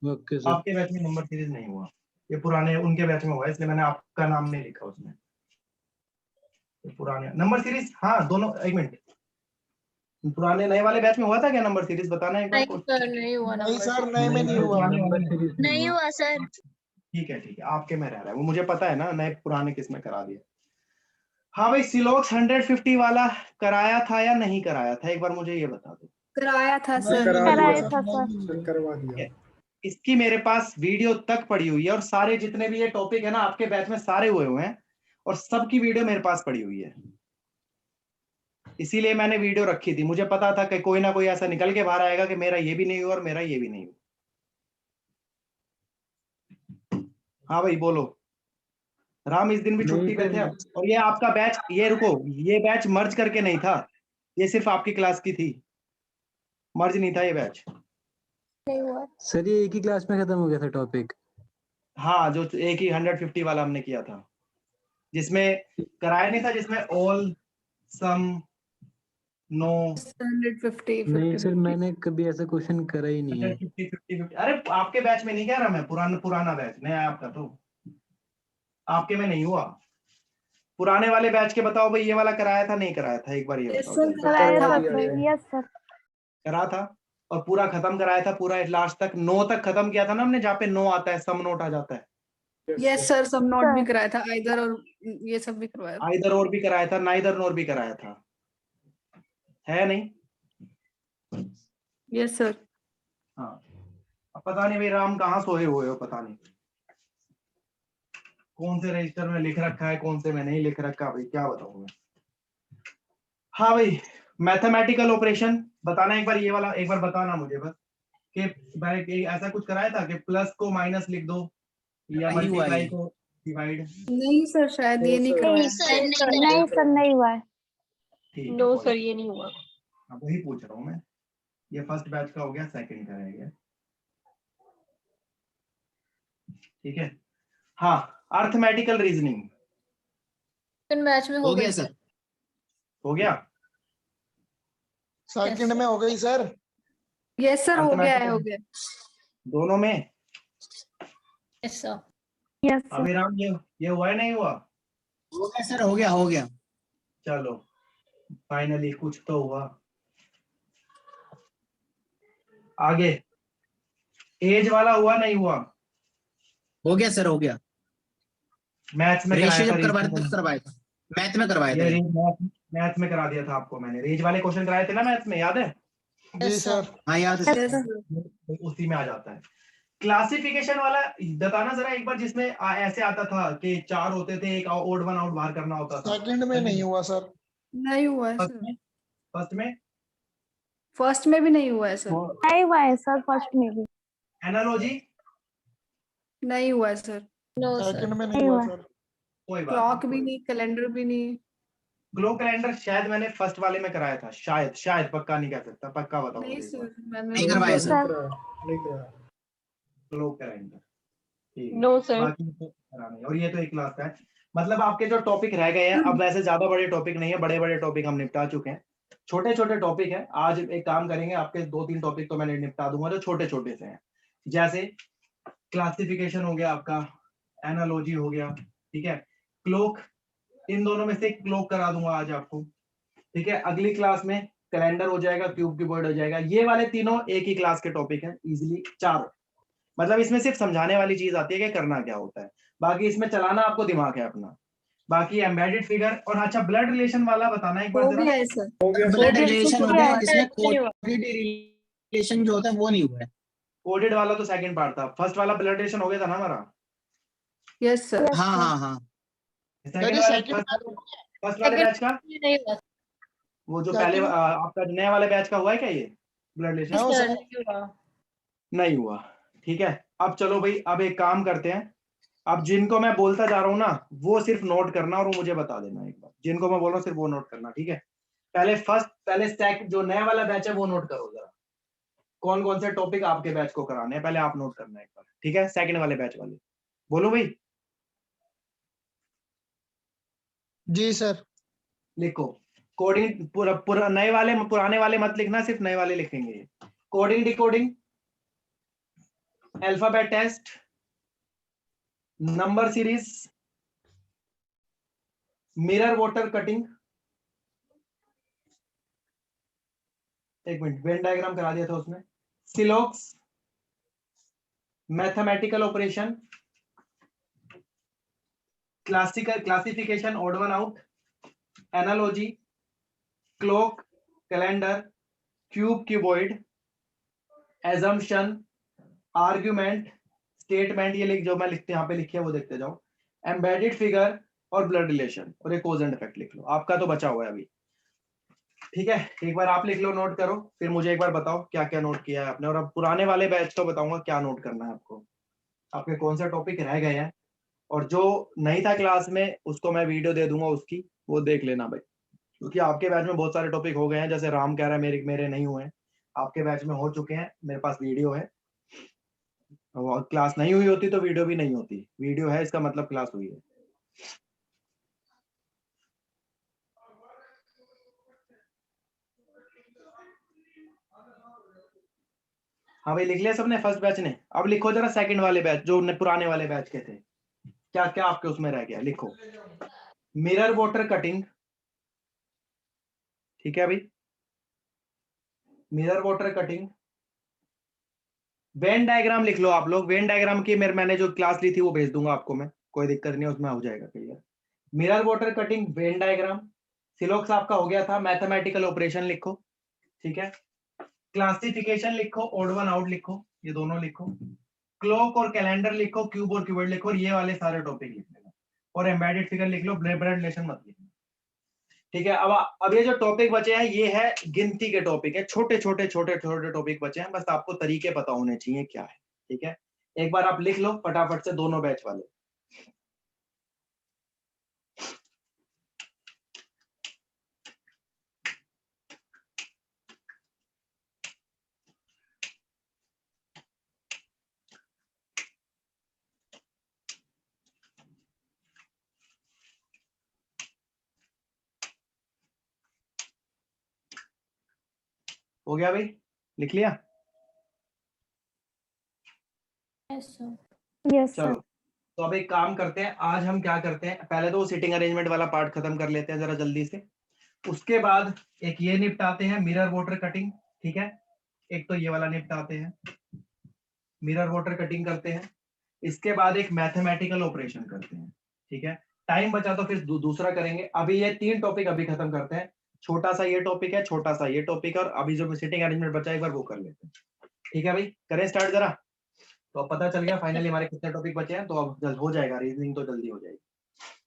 ओके सर। आपके बैच में नंबर सीरीज नहीं हुआ, ये पुराने उनके बैच में हुआ है, इसलिए मैंने आपका नाम नहीं लिखा उसमें। ये पुराने नंबर सीरीज, हाँ दोनों, एक मिनट, पुराने नए वाले बैच में हुआ था क्या नंबर सीरीज? बताना एक बार नहीं कुछ। सर नहीं हुआ नहीं नंबर सर से। नए में नहीं हुआ। पुराने नंबर वाले में। सीरीज नहीं हुआ सर। ठीक है आपके में रह रहा है वो, मुझे पता है ना नए पुराने किस में करा दिया। हाँ भाई सिलोक्स 150 वाला कराया था या नहीं कराया था, एक बार मुझे ये बता दो। कराया था नहीं, सर। कराया था नहीं, सर। करवा दिया। इसकी मेरे पास वीडियो तक पड़ी हुई है, और सारे जितने भी ये टॉपिक है ना आपके बैच में सारे हुए हुए हैं, और सबकी वीडियो मेरे पास पड़ी हुई है। इसीलिए मैंने वीडियो रखी थी, मुझे पता था कि कोई ना कोई ऐसा निकल के बाहर आएगा कि मेरा ये भी नहीं हुआ और मेरा ये भी नहीं हुआ। हाँ भाई बोलो। राम इस दिन भी छुट्टी पे थे आप। और ये आपका बैच, ये रुको, ये बैच मर्ज करके नहीं था, ये सिर्फ आपकी क्लास की थी, मर्ज नहीं था ये बैच। नहीं हुआ। सर ये एक ही क्लास में खत्म हो गया था टॉपिक। हाँ जो एक ही 150 वाला हमने किया था, जिसमें कराया नहीं था, जिसमें ऑल सम नो 150 नहीं सर मैंने कभी ऐसा क्वेश्चन करा ही नहीं है। 50 अरे आपके बैच में नहीं कह रहा मैं, पुराना बैच नया आपका, तो आपके में नहीं हुआ। पुराने वाले बैच के बताओ भाई, ये वाला कराया था नहीं कराया था, एक बार ये Yes, बताओ sir, जल्दी। कराया था दिया सर। है। Yes sir. करा था, और पूरा खत्म कराया था, पूरा लास्ट तक 9 तक खत्म किया था ना हमने, जहाँ पे 9 आता है, सम नोट आ जाता है। यस सर सब नोट भी सर। कराया था आइदर, और ये सब भी करवाया था। आइदर और भी कराया था, नाइदर नोर भी कराया था, है नहीं? Yes sir. हाँ, अब पता नहीं भाई राम कहाँ सोए हुए हो, पता नहीं कौन से रजिस्टर में लिख रखा है, कौन से में नहीं लिख रखा, भाई क्या बताऊं मैं। हाँ भाई मैथमेटिकल ऑपरेशन बताना एक बार, ये वाला एक बार बताना मुझे बस, कि भाई ऐसा कुछ कराया था कि प्लस को माइनस लिख दो या नहीं हुआ मल्टीप्लाई ये। को डिवाइड। नहीं सर शायद ये नहीं नहीं करवाया। सर नहीं कराया। नहीं सर नहीं हुआ है। ठीक है, नो कोई- सर ये नहीं हुआ। अब वही पूछ रहा हूँ मैं, ये फर्स्ट बैच का हो गया, सेकंड का रह गया। ठीक है, हाँ अर्थमेटिकल रीजनिंग सेकंड बैच में हो गया सर। हो गया। सेकंड में हो गई सर। यस सर हो गया है, Mathematical- हो गया। दोनों में। Yes sir. Yes sir. अभी राम ये हुआ है नहीं हुआ? हो गया सर, हो गया हो गया। चलो फाइनली कुछ तो हुआ। आगे एज वाला हुआ नहीं हुआ? हो गया सर, हो गया। मैथ्स में रेशियो कराया था, जब करवाया रेशियो था करवाया था, मैथ में करवाया था ये ये। मैथ्स में करा दिया था आपको मैंने, रेंज वाले क्वेश्चन कराए थे ना मैथ्स में, याद है? जी Yes, सर। हाँ याद है यस सर। सर। उसी में आ जाता है। क्लासिफिकेशन वाला बताना जरा एक बार, जिसमें ऐसे आता था कि 4 होते थे, एक ओड वन आउट बाहर करना होता था। सेकंड में नहीं हुआ सर। नहीं हुआ है फर्स्ट सर। में, फर्स्ट में फर्स्ट में भी नहीं हुआ है सर। नहीं हुआ है सर फर्स्ट में भी। एनालॉजी नहीं हुआ है सर। No, sir. सेकंड में नहीं नहीं हुआ हुआ। सर। कोई बात क्लॉक भी कोई- नहीं, कैलेंडर भी नहीं। ग्लो कैलेंडर शायद मैंने फर्स्ट वाले में कराया था, शायद शायद, पक्का नहीं कह सकता, पक्का बताओ नहीं मुझे एक बार। सर, मैंने नहीं करवाया सर। नहीं कराया। ग्लो कैलेंडर, ठीक है। No, sir. बाकी तो कराना है। और ये तो एक क्लास का है, मतलब आपके जो टॉपिक रह गए हैं, अब वैसे ज्यादा बड़े टॉपिक नहीं है, बड़े बड़े टॉपिक हम निपटा चुके हैं, छोटे छोटे टॉपिक है। आज एक काम करेंगे, आपके 2-3 टॉपिक तो मैंने निपटा दूंगा जो छोटे छोटे से हैं, जैसे क्लासिफिकेशन हो गया आपका, एनालॉजी हो गया, ठीक है, क्लोक, इन दोनों में से क्लोक करा दूंगा आज आपको, ठीक है। अगली क्लास में कैलेंडर हो जाएगा, क्यूब कीबोर्ड हो जाएगा। ये वाले तीनों एक ही क्लास के टॉपिक हैं, इजीली 4, मतलब इसमें सिर्फ समझाने वाली चीज आती है कि करना क्या होता है, बाकी इसमें चलाना आपको दिमाग है अपना। बाकी एम्बेडेड फिगर और अच्छा ब्लड रिलेशन वाला बताना एक बार वो जरा। भी है सर। ब्लड रिलेशन हो गया, इसमें नहीं हुआ। कोऑर्डिनेट रिलेशन जो होता है वो नहीं हुआ है। कोडेड वाला तो सेकंड पार्ट था, फर्स्ट वाला ब्लड रिलेशन हो गया था ना हमारा। Yes sir. Yes, हाँ sir. हाँ हाँ। सेकंड वाले फर्स्ट वाले बैच का, नहीं हुआ। वो जो पहले आपका नया वाले बैच का हुआ है क्या ये blood relation? No, Sir, sir. नहीं हुआ। नहीं हुआ, ठीक है। अब चलो भाई, अब एक काम करते हैं, अब जिनको मैं बोलता जा रहा हूँ ना, वो सिर्फ नोट करना और वो मुझे बता देना एक बार, जिनको मैं बोल रहा हूँ सिर्फ वो नोट करना, ठीक है। पहले स्टैक जो नया वाला बैच है वो नोट करो जरा, कौन कौन से टॉपिक आपके बैच को कराने हैं, पहले आप नोट करना एक बार, ठीक है। सेकंड वाले बैच वाले बोलो भाई, जी सर। लिखो कोडिंग, पूरा नए वाले, पुराने वाले मत लिखना, सिर्फ नए वाले लिखेंगे। Coding decoding, alphabet test, number series, mirror water cutting, एक मिनट, वेन डायग्राम करा दिया था उसमें, syllogism, mathematical operation, classification odd one out, analogy, clock, calendar, cube cuboid, assumption, argument, statement, ये लिख जो मैं लिखते यहाँ पे लिखे वो देखते जाओ, एम्बेडेड फिगर और ब्लड रिलेशन, और एक कॉज एंड इफेक्ट लिख लो। आपका तो बचा हुआ है अभी, ठीक है। एक बार आप लिख लो, नोट करो, फिर मुझे एक बार बताओ क्या क्या नोट किया है आपने, और अब पुराने वाले बैच को बताऊंगा क्या नोट करना है आपको, आपके कौन सा टॉपिक रह गए हैं, और जो नहीं था क्लास में उसको मैं वीडियो दे दूंगा उसकी, वो देख लेना भाई, क्योंकि आपके बैच में बहुत सारे टॉपिक हो गए हैं, जैसे राम कह रहा है मेरे नहीं हुए हैं, आपके बैच में हो चुके हैं, मेरे पास वीडियो है। क्लास नहीं हुई होती तो वीडियो भी नहीं होती, वीडियो है इसका मतलब क्लास हुई है। हाँ भाई, लिख लिया सबने फर्स्ट बैच ने? अब लिखो जरा सेकंड वाले बैच जो पुराने वाले बैच के थे, क्या क्या आपके उसमें रह गया, लिखो। मिरर वाटर कटिंग, ठीक है भाई, mirror water cutting. Venn diagram लिख लो आप लोग, वेन डायग्राम की मैंने जो क्लास ली थी वो भेज दूंगा आपको मैं, कोई दिक्कत नहीं है, उसमें हो जाएगा clear. Mirror water cutting, Venn diagram, syllogism आपका हो गया था, मैथमेटिकल ऑपरेशन लिखो, ठीक है। क्लासिफिकेशन लिखो, ऑड वन आउट लिखो, ये दोनों लिखो, क्लॉक और कैलेंडर लिखो, क्यूब और क्यूबॉइड लिखो, और ये वाले सारे टॉपिक लिख लेना, और एम्बेडेड फिगर लिख लो, ब्लड रिलेशन मत लिखना, ठीक है। अब ये जो टॉपिक बचे हैं ये है गिनती के टॉपिक है, छोटे छोटे छोटे छोटे टॉपिक बचे हैं, बस आपको तरीके पता होने चाहिए क्या है, ठीक है। एक बार आप लिख लो फटाफट से दोनों बैच वाले। हो गया भाई, लिख लिया? Yes, sir. Yes, चलो, sir. तो अब एक काम करते हैं, आज हम क्या करते हैं, पहले तो सिटिंग अरेंजमेंट वाला पार्ट खत्म कर लेते हैं जरा जल्दी से, उसके बाद एक ये निपटाते हैं मिरर वाटर कटिंग, ठीक है। एक तो ये वाला निपटाते हैं, मिरर वाटर कटिंग करते हैं, इसके बाद एक मैथमेटिकल ऑपरेशन करते हैं, ठीक है। टाइम बचा तो फिर दूसरा करेंगे। अभी ये 3 टॉपिक अभी खत्म करते हैं, छोटा सा ये टॉपिक है, छोटा सा ये टॉपिक है, और अभी जो सिटिंग अरेंजमेंट बचा एक बार वो कर लेते हैं, ठीक है भाई। करें स्टार्ट जरा, तो अब पता चल गया फाइनली हमारे कितने टॉपिक बचे हैं, तो अब जल्द हो जाएगा, रीजनिंग तो जल्दी हो जाएगी।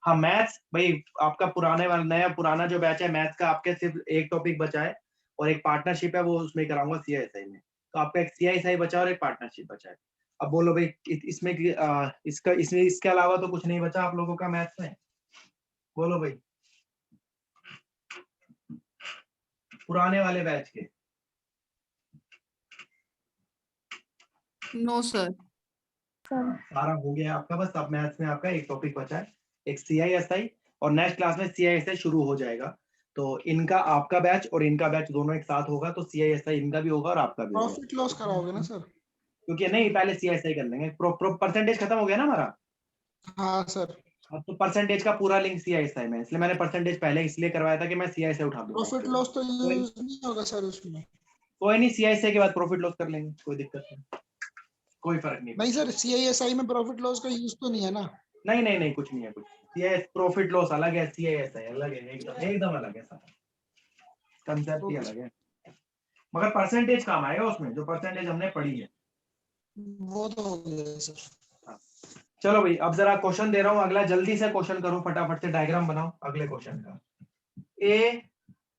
हाँ, मैथ्स भाई आपका पुराने वाला नया पुराना जो बैच है मैथ्स का, आपके सिर्फ एक टॉपिक बचा है, और एक पार्टनरशिप है वो उसमें कराऊंगा CISI में, तो आपका एक CISI बचा और एक पार्टनरशिप बचा है, अब बोलो भाई इसमें इसमें इसके अलावा तो कुछ नहीं बचा आप लोगों का मैथ्स में। बोलो भाई पुराने वाले बैच के। No sir. सर सारा हो गया आपका, बस अब मैथ्स में आपका एक टॉपिक बचा है, एक CISI, और नेक्स्ट क्लास में CISI शुरू हो जाएगा। तो इनका आपका बैच और इनका बैच दोनों एक साथ होगा, तो CISI इनका भी होगा और आपका भी होगा। प्रॉफिट लॉस कराओगे ना सर? क्योंकि नहीं पहले CISI कर लेंगे, परसेंटेज खत्म हो गया ना हमारा। हाँ सर। अब तो परसेंटेज का पूरा लिंक CISI में, इसलिए मैंने परसेंटेज पहले इसलिए करवाया था कि मैं CISI उठा दूंगा। प्रॉफिट लॉस तो यूज नहीं होगा सर उसमें? कोई नहीं, CISI के बाद प्रॉफिट लॉस कर लेंगे, कोई दिक्कत नहीं, कोई फर्क नहीं नहीं पड़ता। सर, CISI में प्रॉफिट लॉस का यूज तो नहीं है ना? नहीं नहीं नहीं, कुछ नहीं है, कुछ CIS प्रॉफिट लॉस अलग है, CISI अलग है, एकदम एकदम अलग है, सारा कंसेप्ट ही अलग है। मगर परसेंटेज काम आएगा उसमें, जो परसेंटेज हमने पढ़ी है। वो तो हो गया सर। चलो भाई अब जरा क्वेश्चन दे रहा हूँ अगला, जल्दी से क्वेश्चन करो, फटाफट से डायग्राम बनाओ अगले क्वेश्चन का।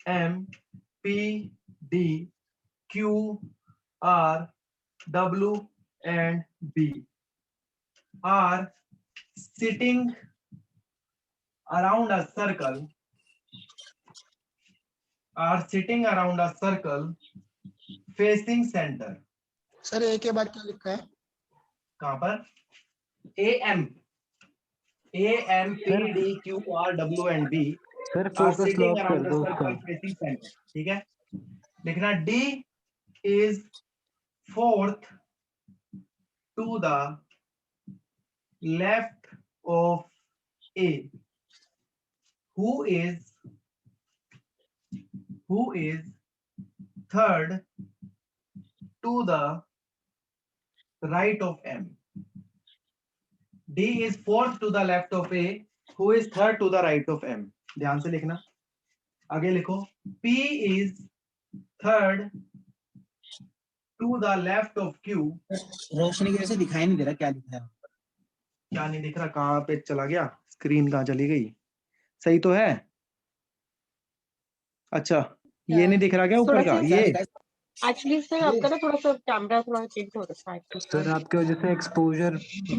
AMPDQRW and B are sitting around a circle facing center। Sir A के बाद क्या लिखा है? कहां पर? AMPDQRW and B sir are focus sitting loss कर around the दो उसका। circle facing center। ठीक है, लिखना D is fourth to the left of A, who is third to the right of M। D is fourth to the left of A, who is third to the right of M। ध्यान से लिखना। आगे लिखो P is third to the left of Q। रोशनी की वजह से दिखाई नहीं दे रहा क्या लिखा है। क्या नहीं दिख रहा? कहाँ पे चला गया? स्क्रीन कहाँ चली गई? सही तो है। अच्छा ये नहीं दिख रहा क्या ऊपर का? क्या ये लिखा है? एक्चुअली सर आपका ना थोड़ा सा कैमरा थोड़ा चेंज हो रखा है। सर आपकी वजह से एक्सपोजर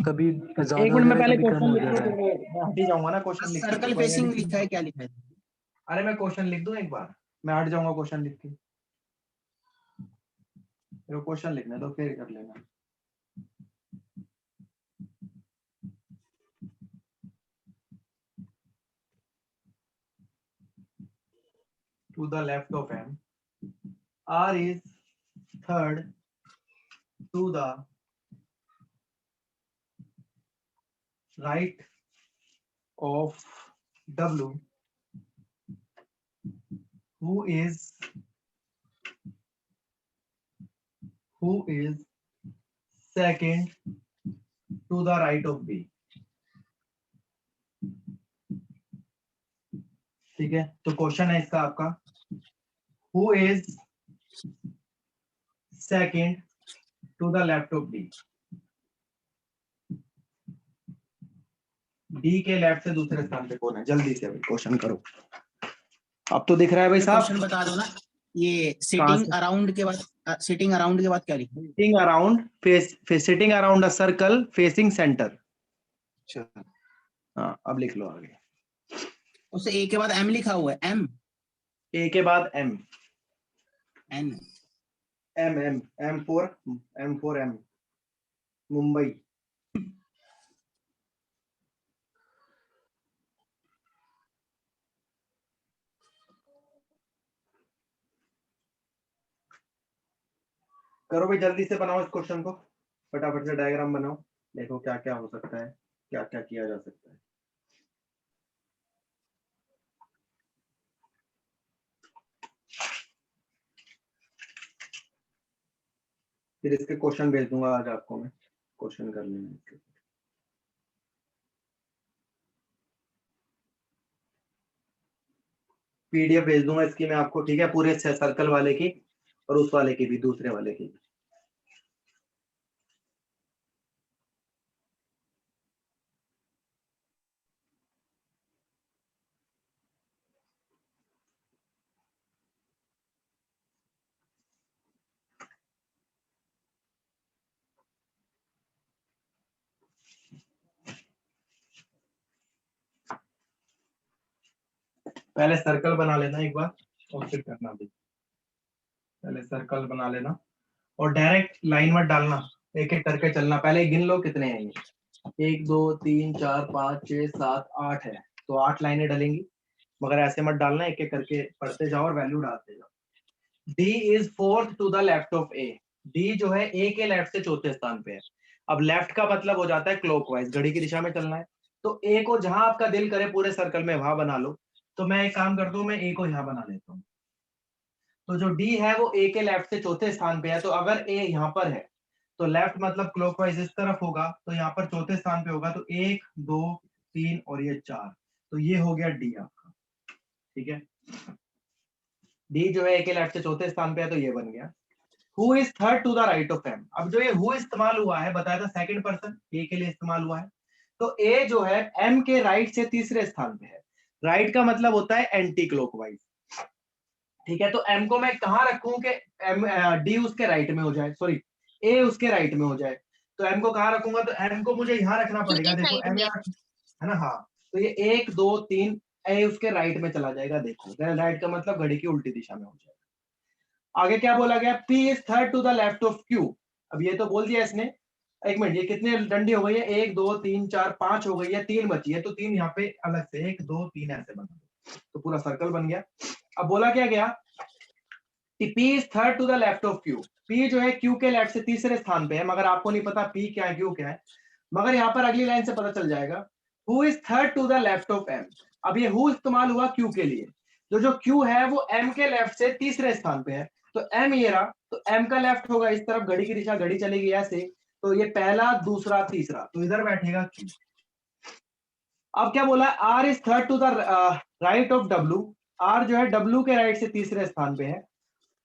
कभी ज्यादा एक हो मिनट जा में रहा है, पहले कभी कम क्वेश्चन हो लिख जा दूं, रहा है। मैं हट ही जाऊंगा ना क्वेश्चन लिख के। सर्कल फेसिंग लिखा है, क्या लिखा है? अरे मैं क्वेश्चन लिख दूं एक बार, मैं हट जाऊंगा क्वेश्चन लिख के। क्वेश्चन लिखने दो फिर कर लेना। To the left of M, R is third to the right of W, who is second to the right of B। ठीक है, तो क्वेश्चन है इसका आपका, who is second to the left of D। D के left से दूसरे स्थान पे कौन है? जल्दी से अभी क्वेश्चन करो। अब तो दिख रहा है भाई साहब। क्वेश्चन बता दो ना। ये कहाँ सिटिंग से? अराउंड के बाद, सिटिंग अराउंड के बाद क्या लिखा है? sitting around a circle facing center। अच्छा, हाँ अब लिख लो आगे। उससे ए के बाद एम लिखा हुआ है। एम A के बाद M, and M for M, Mumbai. करो भाई जल्दी से बनाओ इस क्वेश्चन को, फटाफट से डायग्राम बनाओ, देखो क्या क्या हो सकता है, क्या क्या किया जा सकता है। फिर इसके क्वेश्चन भेज दूंगा आज आपको मैं, क्वेश्चन कर लेना इसके। PDF भेज दूंगा इसकी मैं आपको, ठीक है, पूरे सर्कल वाले की और उस वाले की भी, दूसरे वाले की। पहले सर्कल बना लेना एक बार और फिर करना भी। पहले सर्कल बना लेना और डायरेक्ट लाइन मत डालना, एक एक करके चलना। पहले गिन लो कितने हैं ये, 1 2 3 4 5 6 7 8 है, तो 8 लाइनें डलेंगी, मगर ऐसे मत डालना, एक एक करके पढ़ते जाओ और वैल्यू डालते जाओ। D is fourth to the left of A। D जो है A के लेफ्ट से चौथे स्थान पे है। अब लेफ्ट का मतलब हो जाता है क्लॉकवाइज, घड़ी की दिशा में चलना है। तो A को जहां आपका दिल करे पूरे सर्कल में वहां बना लो। तो मैं एक काम करता हूँ, मैं A को यहाँ बना लेता हूँ। तो जो D है वो A के लेफ्ट से चौथे स्थान पे है, तो अगर A यहाँ पर है तो लेफ्ट मतलब क्लॉकवाइज इस तरफ होगा, तो यहाँ पर चौथे स्थान पे होगा, तो 1 2 3 और ये 4, तो ये हो गया D आपका। ठीक है, D जो है A के लेफ्ट से चौथे स्थान पे है, तो ये बन गया। Who is third to the right of M। अब जो ये who इस्तेमाल हुआ है, बताया था सेकंड पर्सन A के लिए इस्तेमाल हुआ है, तो A जो है M के राइट से तीसरे स्थान पे है। राइट का मतलब होता है एंटी क्लॉकवाइज। ठीक है, तो M को मैं कहां रखूं कि D उसके राइट में हो जाए, सॉरी A उसके राइट में हो जाए, तो M को कहां रखूंगा, तो M को मुझे यहां रखना पड़ेगा। देखो M यहाँ है ना, हाँ, तो ये 1 2 3 A उसके राइट में चला जाएगा। देखो राइट का मतलब घड़ी की उल्टी दिशा में हो जाएगा। आगे क्या बोला गया, P is third to the left of Q। अब ये तो बोल दिया इसने, एक मिनट, ये कितने डंडी हो गई है, 1 2 3 4 5 हो गई है, 3 बची है, तो 3 यहाँ पे अलग से 1 2 3 ऐसे बना दो, तो पूरा सर्कल बन गया। अब बोला क्या गया, P is third to the left of Q। P जो है Q के लेफ्ट से तीसरे स्थान पे है, मगर आपको नहीं पता P क्या है Q क्या है, मगर यहाँ पर अगली लाइन से पता चल जाएगा। Who is third to the left of M। अब ये who इस्तेमाल हुआ Q के लिए, तो जो Q है वो M के लेफ्ट से तीसरे स्थान पे है, तो M ये रहा, तो M का लेफ्ट होगा इस तरफ, घड़ी की दिशा, घड़ी चलेगी ऐसे, तो ये पहला दूसरा तीसरा, तो इधर बैठेगा Q। अब क्या बोला, R is third to the right of W। R जो है W के राइट से तीसरे स्थान पे है।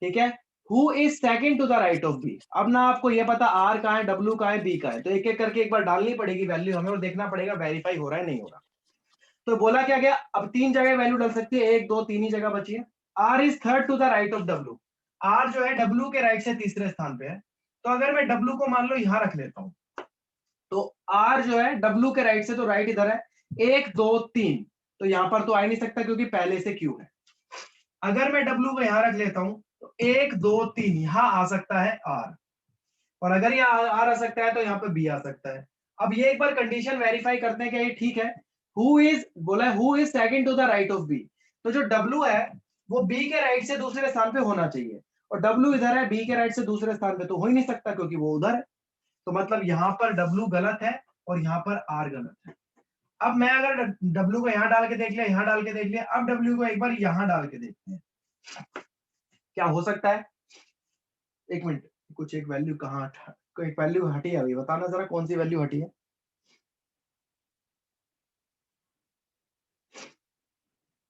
ठीक है, Who is second to the right of B। अब ना आपको ये पता R कहाँ है, W कहाँ है, B कहाँ है, तो एक एक करके एक बार डालनी पड़ेगी वैल्यू हमें और देखना पड़ेगा वेरीफाई हो रहा है नहीं हो रहा। तो बोला क्या गया, अब 3 जगह वैल्यू डाल सकते हैं, 1 2 3 ही जगह बची है। R is third to the right of W। R जो है W के राइट से तीसरे स्थान पे है, तो अगर मैं W को मान लो यहां रख लेता हूं, तो R जो है W के राइट से, तो राइट इधर है, 1 2 3, तो यहां पर तो आ ही नहीं सकता क्योंकि पहले से Q है। अगर मैं W को यहां रख लेता हूं, तो 1 2 3 यहां आ सकता है R, और अगर यहाँ R आ सकता है तो यहाँ पे B आ सकता है। अब ये एक बार कंडीशन वेरीफाई करते हैं कि ये ठीक है। Who is बोला है, who is second to the right of B। तो जो W है वो B के राइट से दूसरे स्थान पे होना चाहिए, और W इधर है, B के राइट से दूसरे स्थान पे तो हो ही नहीं सकता क्योंकि वो उधर है, तो मतलब यहाँ पर W गलत है और यहाँ पर R गलत है। अब मैं अगर W को यहाँ डाल के देख लिया, यहाँ डाल के देख लिया, अब W को एक बार यहाँ डाल के देखते हैं क्या हो सकता है। एक मिनट, कुछ एक वैल्यू कहाँ, एक वैल्यू हटी है अभी, बताना जरा कौन सी वैल्यू हटी है।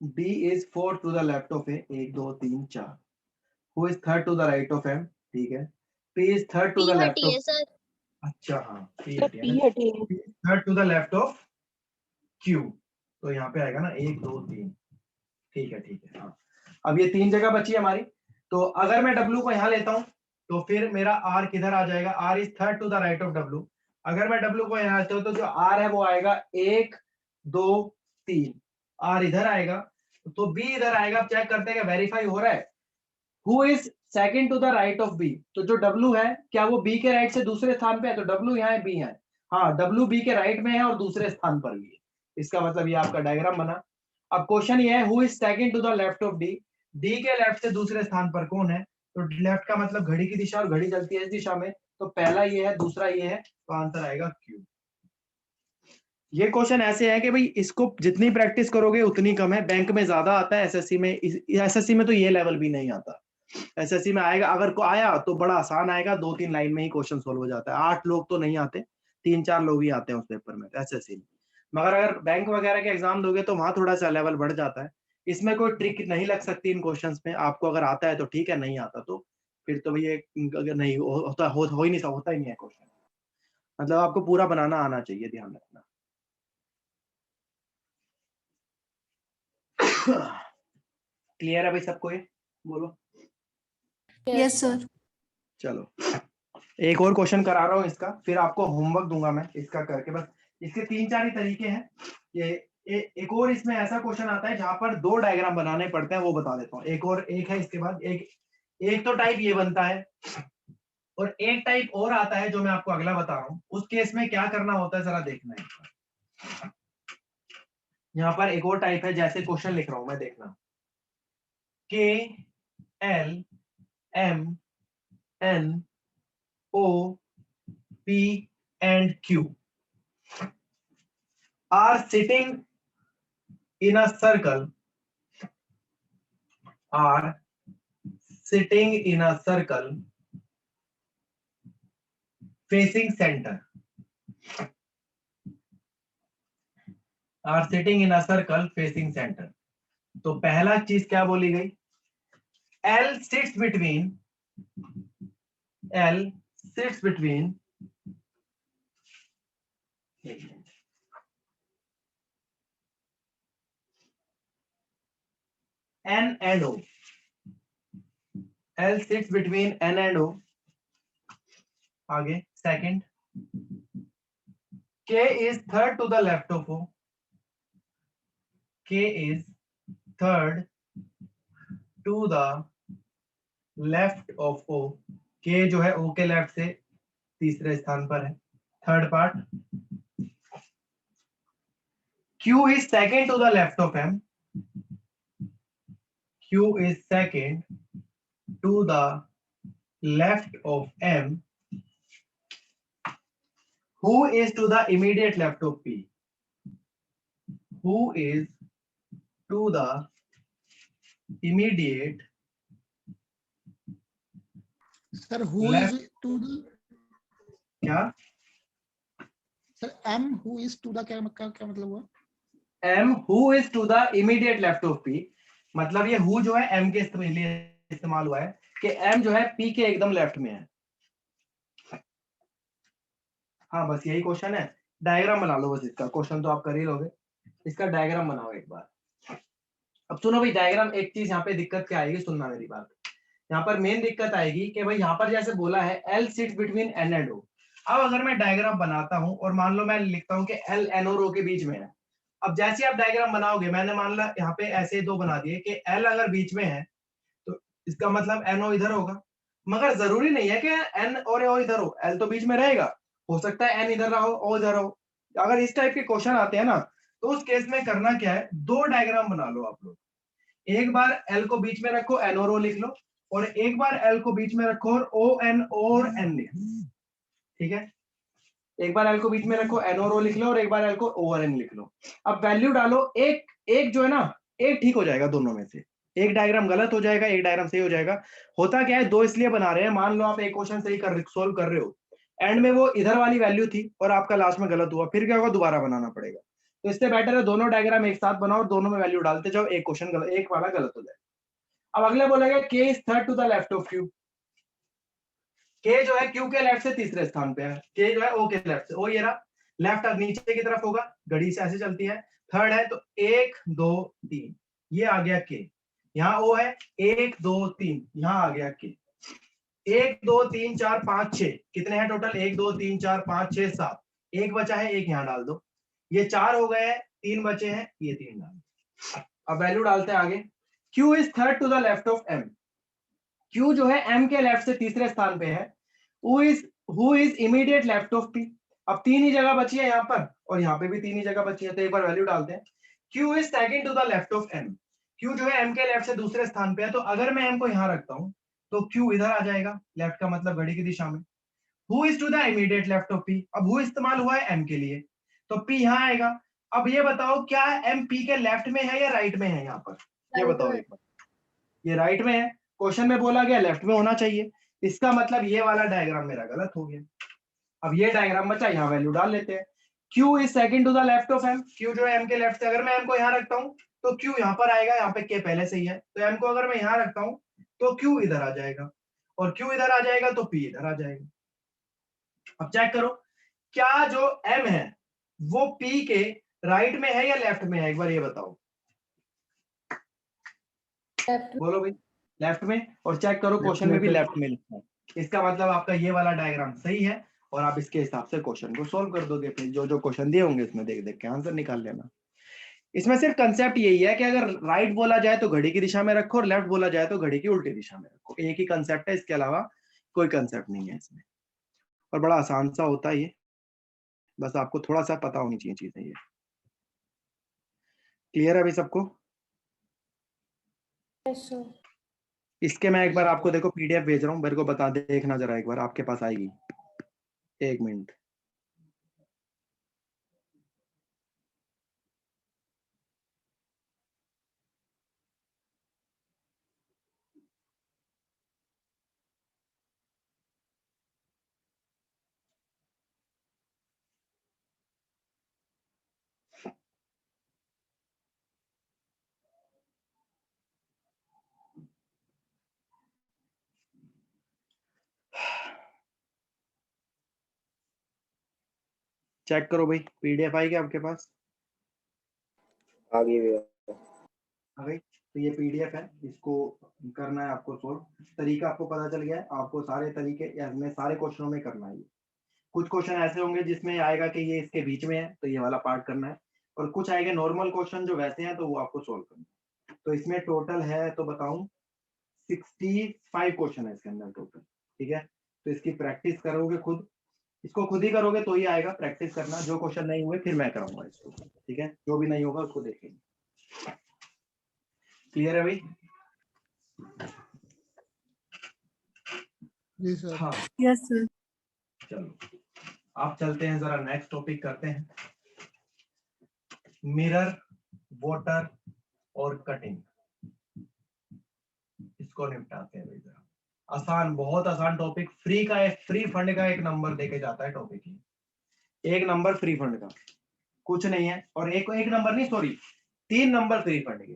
B is fourth to the left of A। 1 2 3 4। Who is third to the right of M। ठीक है, P is third to the left of, अच्छा हाँ P तो P हटी है। P is third to the left of Q, तो यहाँ पे आएगा ना 1 2 3। ठीक है हाँ। अब ये 3 जगह बची है हमारी, तो अगर मैं W को यहाँ लेता हूँ तो फिर मेरा R किधर आ जाएगा, R is third to the right of W। अगर मैं W को यहाँ लेता हूँ तो जो R है वो आएगा 1 2 3, R इधर आएगा, तो B इधर आएगा। अब चेक करते हैं कि वेरीफाई हो रहा है। Who is second to the right of B। तो जो W है क्या वो B के राइट से दूसरे स्थान पे है, तो W यहाँ है, B है, हाँ W B के राइट में है और दूसरे स्थान पर भी है, इसका मतलब ये आपका डायग्राम बना। अब क्वेश्चन ये है, Who is second to the left of D। D के लेफ्ट से दूसरे स्थान पर कौन है, तो लेफ्ट का मतलब घड़ी की दिशा, और घड़ी चलती है इस दिशा में, तो पहला ये है, दूसरा ये है, तो आंसर आएगा Q। ये क्वेश्चन ऐसे है कि भाई इसको जितनी प्रैक्टिस करोगे उतनी कम है, बैंक में ज्यादा आता है, एसएससी में, एसएससी में तो ये लेवल भी नहीं आता। एसएससी में आएगा, अगर को आया तो बड़ा आसान आएगा, 2 3 लाइन में ही क्वेश्चन सोल्व हो जाता है। 8 लोग तो नहीं आते, 3 4 लोग ही आते हैं उस पेपर में एसएससी में, मगर अगर बैंक वगैरह के एग्जाम दोगे तो वहां थोड़ा सा लेवल बढ़ जाता है। इसमें कोई ट्रिक नहीं लग सकती इन क्वेश्चंस में, आपको अगर आता है तो ठीक है, नहीं आता तो फिर तो भैया अगर नहीं होता हो ही नहीं होता ही नहीं है क्वेश्चन, मतलब आपको पूरा बनाना आना चाहिए, ध्यान रखना। क्लियर है भाई सबको, ये बोलो। Yes sir. चलो एक और क्वेश्चन करा रहा हूँ इसका, फिर आपको होमवर्क दूंगा मैं इसका करके, बस इसके 3 4 ही तरीके हैं। ये एक और इसमें ऐसा क्वेश्चन आता है जहां पर 2 डायग्राम बनाने पड़ते हैं, वो बता देता हूँ। एक है इसके बाद, एक तो टाइप ये बनता है, और एक टाइप और आता है जो मैं आपको अगला बता रहा हूँ। उस केस में क्या करना होता है जरा देखना है। यहाँ पर एक और टाइप है, जैसे क्वेश्चन लिख रहा हूं मैं, देखना। K L M N O P and Q are sitting in a circle, are sitting in a circle facing center, are sitting in a circle facing center। तो पहला चीज क्या बोली गई, L sits between, L sits between N and O, L sits between N and O। आगे second, K is third to the left of O, K is third to the left of O, K जो है O के left से तीसरे स्थान पर है, third part. Q is second to the left of M, Q is second to the left of M। Who is to the immediate left of P, who is to the immediate sir who Left. Is to the, क्या, sir M who is to the, क्या मतलब हुआ? M who is to the immediate left of P, मतलब ये who जो है M के लिए इस्तेमाल हुआ है कि M जो है P के एकदम लेफ्ट में है। हाँ बस यही क्वेश्चन है, डायग्राम बना लो बस इसका, क्वेश्चन तो आप कर ही लोगे, इसका डायग्राम बनाओ एक बार। अब सुनो भाई, डायग्राम एक चीज यहाँ पे दिक्कत क्या आएगी, सुनना मेरी बात। यहाँ पर मेन दिक्कत आएगी कि भाई यहाँ पर जैसे बोला है L sits between N and O। अब अगर मैं डायग्राम बनाता हूँ और मान लो मैं लिखता हूँ कि L N और O के बीच में है, अब जैसे आप डायग्राम बनाओगे, मैंने मान ला यहाँ पे ऐसे दो बना दिए कि L अगर बीच में है तो इसका मतलब NO इधर होगा, मगर जरूरी नहीं है कि N और O इधर हो, L तो बीच में रहेगा, हो सकता है N इधर रहो O इधर हो। अगर इस टाइप के क्वेश्चन आते हैं ना, तो उस केस में करना क्या है, 2 डायग्राम बना लो आप लोग। एक बार L को बीच में रखो, N और O लिख लो, और एक बार L को बीच में रखो और ON और N लिख लो, ठीक है। एक बार L को बीच में रखो, N और O लिख लो, और एक बार L को O और N लिख लो। अब वैल्यू डालो, एक जो है ना, एक ठीक हो जाएगा दोनों में से, एक डायग्राम गलत हो जाएगा, एक डायग्राम सही हो जाएगा। होता क्या है, 2 इसलिए बना रहे हैं, मान लो आप एक क्वेश्चन सही सोल्व कर रहे हो, एंड में वो इधर वाली वैल्यू थी और आपका लास्ट में गलत हुआ, फिर क्या होगा, दोबारा बनाना पड़ेगा। तो इससे बेटर है दोनों डायग्राम एक साथ बनाओ और दोनों में वैल्यू डालते जाओ, एक क्वेश्चन गलत, एक वाला गलत हो जाए। अब अगले बोलेगा K is third to the left of Q, K जो है Q के लेफ्ट से तीसरे स्थान पे है, K जो है O के लेफ्ट से, O ये रहा, लेफ्ट नीचे की तरफ होगा, घड़ी से ऐसे चलती है, थर्ड है तो 1 2 3, ये आ गया K, यहाँ O है 1 2 3, यहाँ आ गया K, 1 2 3 4 5 6, कितने हैं टोटल, 1 2 3 4 5 6 7, एक बचा है, एक यहाँ डाल दो, ये 4 हो गए हैं, 3 बचे हैं, ये 3 डाल दो। अब वैल्यू डालते हैं आगे, Q is third to the left of M, Q जो है M के लेफ्ट से तीसरे स्थान पे है, who is immediate left of P। अब 3 ही जगह बची है यहाँ पर, और यहाँ पे भी 3 ही जगह बची है, तो एक बार वैल्यू डालते हैं। Q is second to the left of M, Q जो है M के लेफ्ट से दूसरे स्थान पे है, तो अगर मैं M को यहाँ रखता हूँ तो Q इधर आ जाएगा, लेफ्ट का मतलब घड़ी की दिशा में। Who is to the immediate left of P, अब who इस्तेमाल हुआ है M के लिए, तो P यहाँ आएगा। अब ये बताओ क्या M P के लेफ्ट में है या राइट में है, यहाँ पर ये बताओ एक बार, ये राइट में है, क्वेश्चन में बोला गया लेफ्ट में होना चाहिए, इसका मतलब ये वाला डायग्राम मेरा गलत हो गया। अब ये डायग्राम बचा, यहाँ वैल्यू डाल लेते हैं। Q is second to the left of M, Q जो है M के लेफ्ट से, अगर मैं M को यहाँ रखता हूँ तो Q यहाँ पर आएगा, यहाँ पे K पहले से ही है, तो M को अगर मैं यहाँ रखता हूँ तो Q इधर आ जाएगा, और Q इधर आ जाएगा तो P इधर आ जाएगा। अब चेक करो, क्या जो M है वो P के राइट में है या लेफ्ट में है, एक बार ये बताओ, बोलो भाई, लेफ्ट में। और चेक करो क्वेश्चन में भी लेफ्ट में लिखा है, इसका मतलब आपका ये वाला डायग्राम सही है, और आप इसके हिसाब से क्वेश्चन को सोल्व कर दोगे। फिर जो जो क्वेश्चन दिए होंगे उसमें देख देख के आंसर निकाल लेना। इसमें सिर्फ कंसेप्ट यही है कि अगर राइट बोला जाए तो घड़ी की दिशा में रखो और लेफ्ट बोला जाए तो घड़ी की उल्टी दिशा में रखो। एक ही कंसेप्ट है, इसके अलावा कोई कंसेप्ट नहीं है इसमें, और बड़ा आसान सा होता है ये, बस आपको थोड़ा सा पता होनी चाहिए चीजें। ये क्लियर है अभी सबको? Yes sir. इसके मैं एक बार आपको देखो पीडीएफ भेज रहा हूँ, मेरे को बता देखना जरा एक बार, आपके पास आएगी, 1 मिनट। चेक करो भाई, पीडीएफ आएगी आपके पास? आ गई भैया। आ गई? तो ये पीडीएफ है, इसको करना है आपको सोल्व। तरीका आपको पता चल गया है, आपको सारे तरीके इसमें सारे क्वेश्चनों में करना है। कुछ क्वेश्चन ऐसे होंगे जिसमें आएगा कि ये इसके बीच में है, तो ये वाला पार्ट करना है, और कुछ आएंगे नॉर्मल क्वेश्चन जो वैसे हैं, तो वो आपको सोल्व करना है। तो इसमें टोटल है तो बताऊं 65 क्वेश्चन है इसके अंदर टोटल, ठीक है? तो इसकी प्रैक्टिस करोगे खुद, इसको खुद ही करोगे तो ही आएगा, प्रैक्टिस करना। जो क्वेश्चन नहीं हुए फिर मैं कराऊंगा इसको, ठीक है? जो भी नहीं होगा उसको देखेंगे। क्लियर है भाई? जी सर। हाँ यस सर। चलो आप चलते हैं, जरा नेक्स्ट टॉपिक करते हैं, मिरर, वाटर और कटिंग। इसको निपटाते हैं भाई जरा। आसान, बहुत आसान टॉपिक, फ्री का है, फ्री फंड का एक नंबर देके जाता है टॉपिक ही, एक नंबर फ्री फंड का, कुछ नहीं है। और एक नंबर नहीं, सॉरी 3 नंबर फ्री फंड के।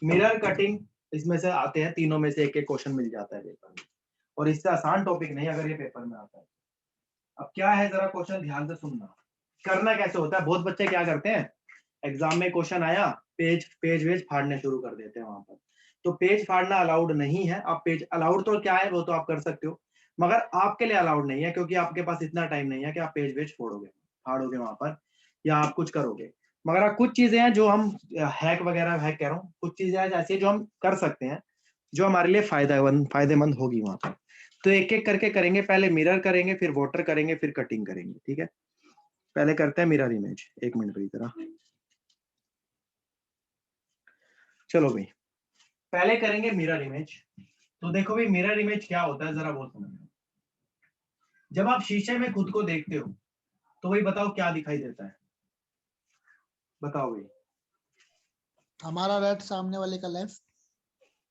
मिरर, कटिंग, इसमें से आते हैं तीनों में से एक एक क्वेश्चन मिल जाता है पेपर में, और इससे आसान टॉपिक नहीं अगर ये पेपर में आता है। अब क्या है, जरा क्वेश्चन ध्यान से सुनना। करना कैसे होता है, बहुत बच्चे क्या करते हैं, एग्जाम में क्वेश्चन आया, पेज वेज फाड़ने शुरू कर देते हैं वहां पर। तो पेज फाड़ना अलाउड नहीं है। आप पेज अलाउड तो क्या है, वो तो आप कर सकते हो, मगर आपके लिए अलाउड नहीं है, क्योंकि आपके पास इतना टाइम नहीं है कि आप पेज वेज फाड़ोगे वहां पर, या आप कुछ करोगे। मगर कुछ चीजें हैं जो हम हैक वगैरह, हैक कह रहा हूँ, कुछ चीजें ऐसी है जो हम कर सकते हैं, जो हमारे लिए फायदेमंद होगी वहां पर। तो एक एक करके करेंगे, पहले मिरर करेंगे, फिर वाटर करेंगे, फिर कटिंग करेंगे, ठीक है? पहले करते हैं मिरर इमेज। 1 मिनट की तरह, चलो भाई पहले करेंगे मिरर इमेज। तो देखो भाई मिरर इमेज क्या होता है, जरा वो समझो। जब आप शीशे में खुद को देखते हो तो भाई बताओ क्या दिखाई देता है, बताओ भाई। हमारा राइट, सामने वाले का लेफ्ट।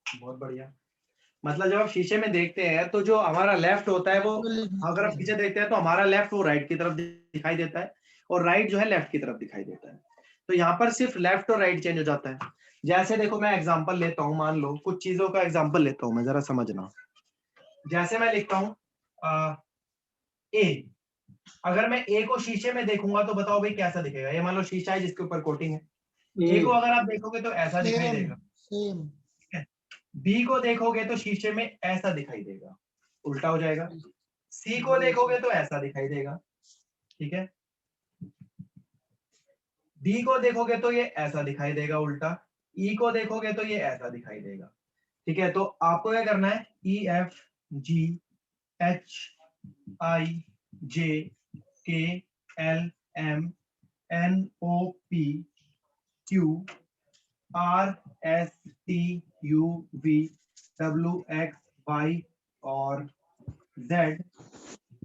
बहुत बढ़िया। मतलब जब आप शीशे में देखते हैं तो जो हमारा लेफ्ट होता है वो, अगर आप पीछे देखते हैं तो हमारा लेफ्ट वो राइट की तरफ दिखाई देता है, और राइट जो है लेफ्ट की तरफ दिखाई देता है। तो यहाँ पर सिर्फ लेफ्ट और राइट चेंज हो जाता है। जैसे देखो मैं एग्जांपल लेता हूँ, मान लो कुछ चीजों का एग्जांपल लेता हूँ मैं, जरा समझना। जैसे मैं लिखता हूँ ए, अगर मैं ए को शीशे में देखूंगा तो बताओ भाई कैसा दिखेगा। ये मान लो शीशा है जिसके ऊपर कोटिंग है। ए को अगर आप देखोगे तो ऐसा दिखाई देगा, सेम। बी को देखोगे तो शीशे में ऐसा दिखाई देगा, उल्टा हो जाएगा। सी को देखोगे तो ऐसा दिखाई देगा, ठीक है? डी को देखोगे तो ये ऐसा दिखाई देगा उल्टा। ई को देखोगे तो ये ऐसा दिखाई देगा, ठीक है? तो आपको क्या करना है, ई F G H I J K L M N O P Q R S T U V W X Y और जेड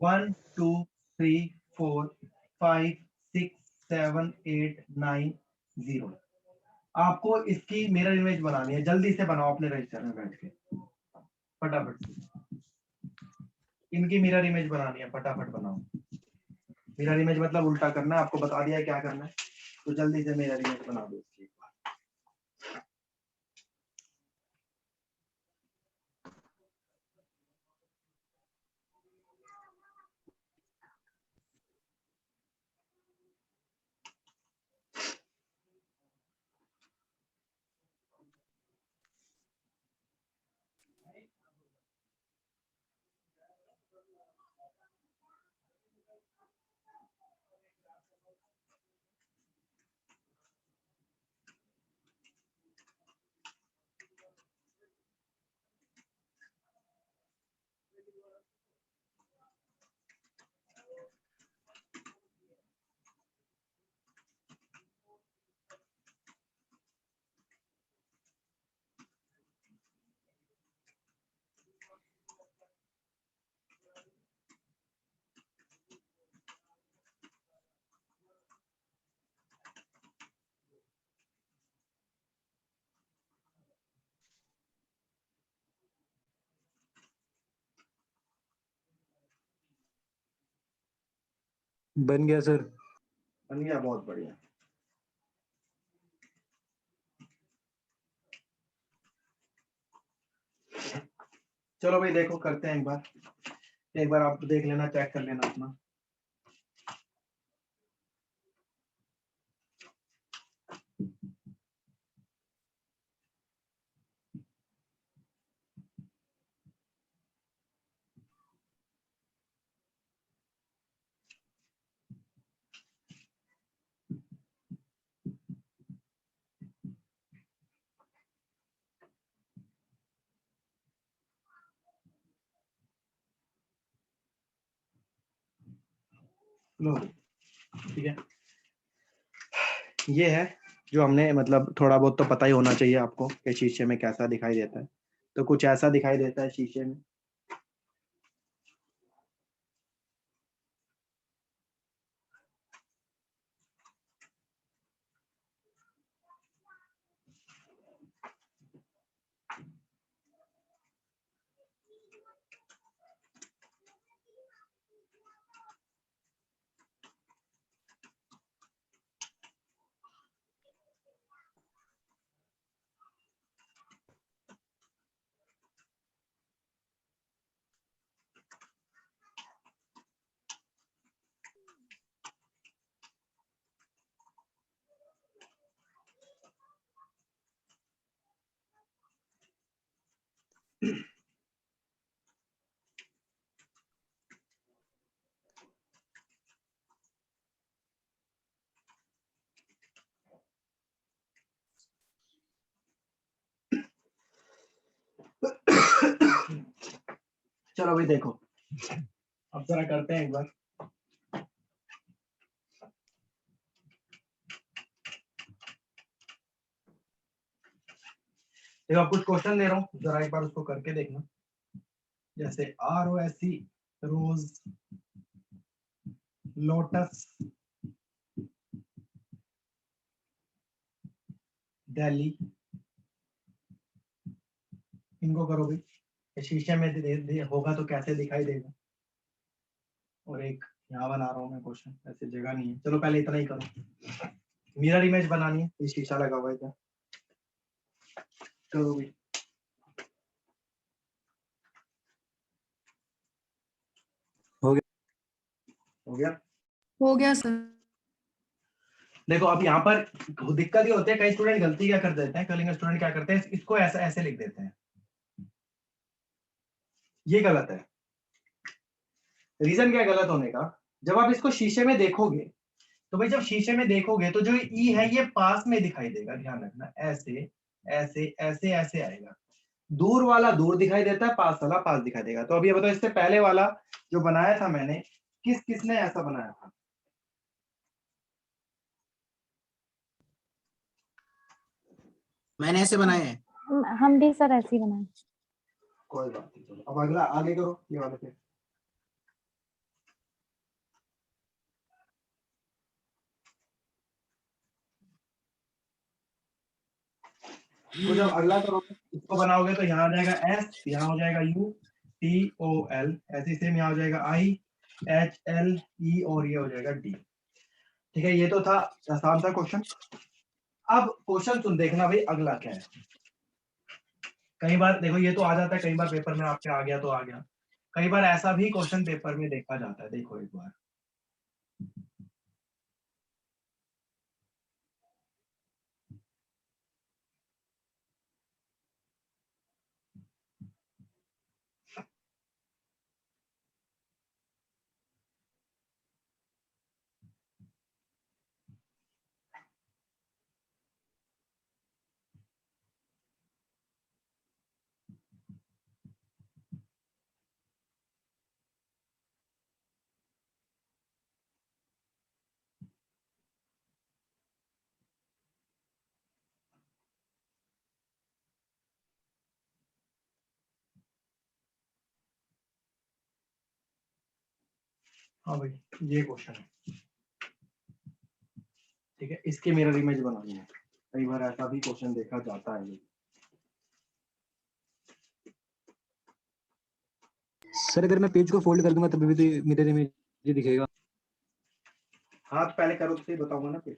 1 2 3 4 5 6 7 8 9 0। आपको इसकी मिरर इमेज बनानी है, जल्दी से बनाओ अपने रजिस्टर में बैठ के, फटाफट से इनकी मिरर इमेज बनानी है, फटाफट बनाओ। मिरर इमेज मतलब उल्टा करना है, आपको बता दिया है क्या करना है, तो जल्दी से मिरर इमेज बना दो इसकी। बन गया सर। बन गया, बहुत बढ़िया। चलो भाई देखो, करते हैं एक बार आप देख लेना, चेक कर लेना अपना। लो, ठीक है, ये है जो हमने मतलब थोड़ा बहुत तो पता ही होना चाहिए आपको कि शीशे में कैसा दिखाई देता है। तो कुछ ऐसा दिखाई देता है शीशे में। चलो भाई देखो, अब जरा करते हैं एक बार। देखो आप कुछ क्वेश्चन दे रहा हूँ, जरा एक बार उसको करके देखना। जैसे ROSE, रोज, लोटस, दिल्ली, इनको करो भाई। शीशे में होगा तो कैसे दिखाई देगा। और एक यहाँ बना रहा हूँ मैं क्वेश्चन, ऐसे जगह नहीं है। चलो पहले इतना ही करो। मिरर इमेज बनानी है, ये शीशा लगा हुआ है क्या, करो भाई। हो गया। हो गया। हो गया सर। देखो अब यहाँ पर दिक्कत ये होती है, कई स्टूडेंट गलती क्या कर देते हैं, कलिंग स्टूडेंट क्या करते हैं, इसको ऐसा ऐसे लिख देते हैं। ये गलत है। रीजन क्या है गलत होने का, जब आप इसको शीशे में देखोगे तो भाई, जब शीशे में देखोगे तो जो ई है ये पास में दिखाई देगा, ध्यान रखना। ऐसे ऐसे ऐसे ऐसे आएगा। दूर वाला दूर दिखाई देता है, पास वाला पास दिखाई देगा। तो अब ये बताओ, इससे पहले वाला जो बनाया था मैंने, किसने ऐसा बनाया था? मैंने ऐसे बनाए हैं। हम भी सर ऐसे ही बनाए। कोई बात नहीं, चलो अब अगला आगे करो, ये वाले पे। तो जब अगला करोगे, इसको बनाओगे तो यहाँ आ जाएगा S, यहाँ हो जाएगा UTOL, ऐसे सेम यहाँ हो जाएगा IHLE, और ये हो जाएगा D। ठीक है, ये तो था आसान सा क्वेश्चन। अब क्वेश्चन सुन देखना भाई, अगला क्या है। कई बार देखो ये तो आ जाता है, कई बार पेपर में आपके आ गया तो आ गया, कई बार ऐसा भी क्वेश्चन पेपर में देखा जाता है। देखो एक बार, हाँ भाई ये क्वेश्चन है, ठीक है, इसके मिरर इमेज बनानी है। कई बार ऐसा भी क्वेश्चन देखा जाता है। सर अगर मैं पेज को फोल्ड कर दूंगा तभी भी तो मिरर इमेज दिखेगा। हाँ तो पहले करो तो सही, बताऊंगा ना फिर।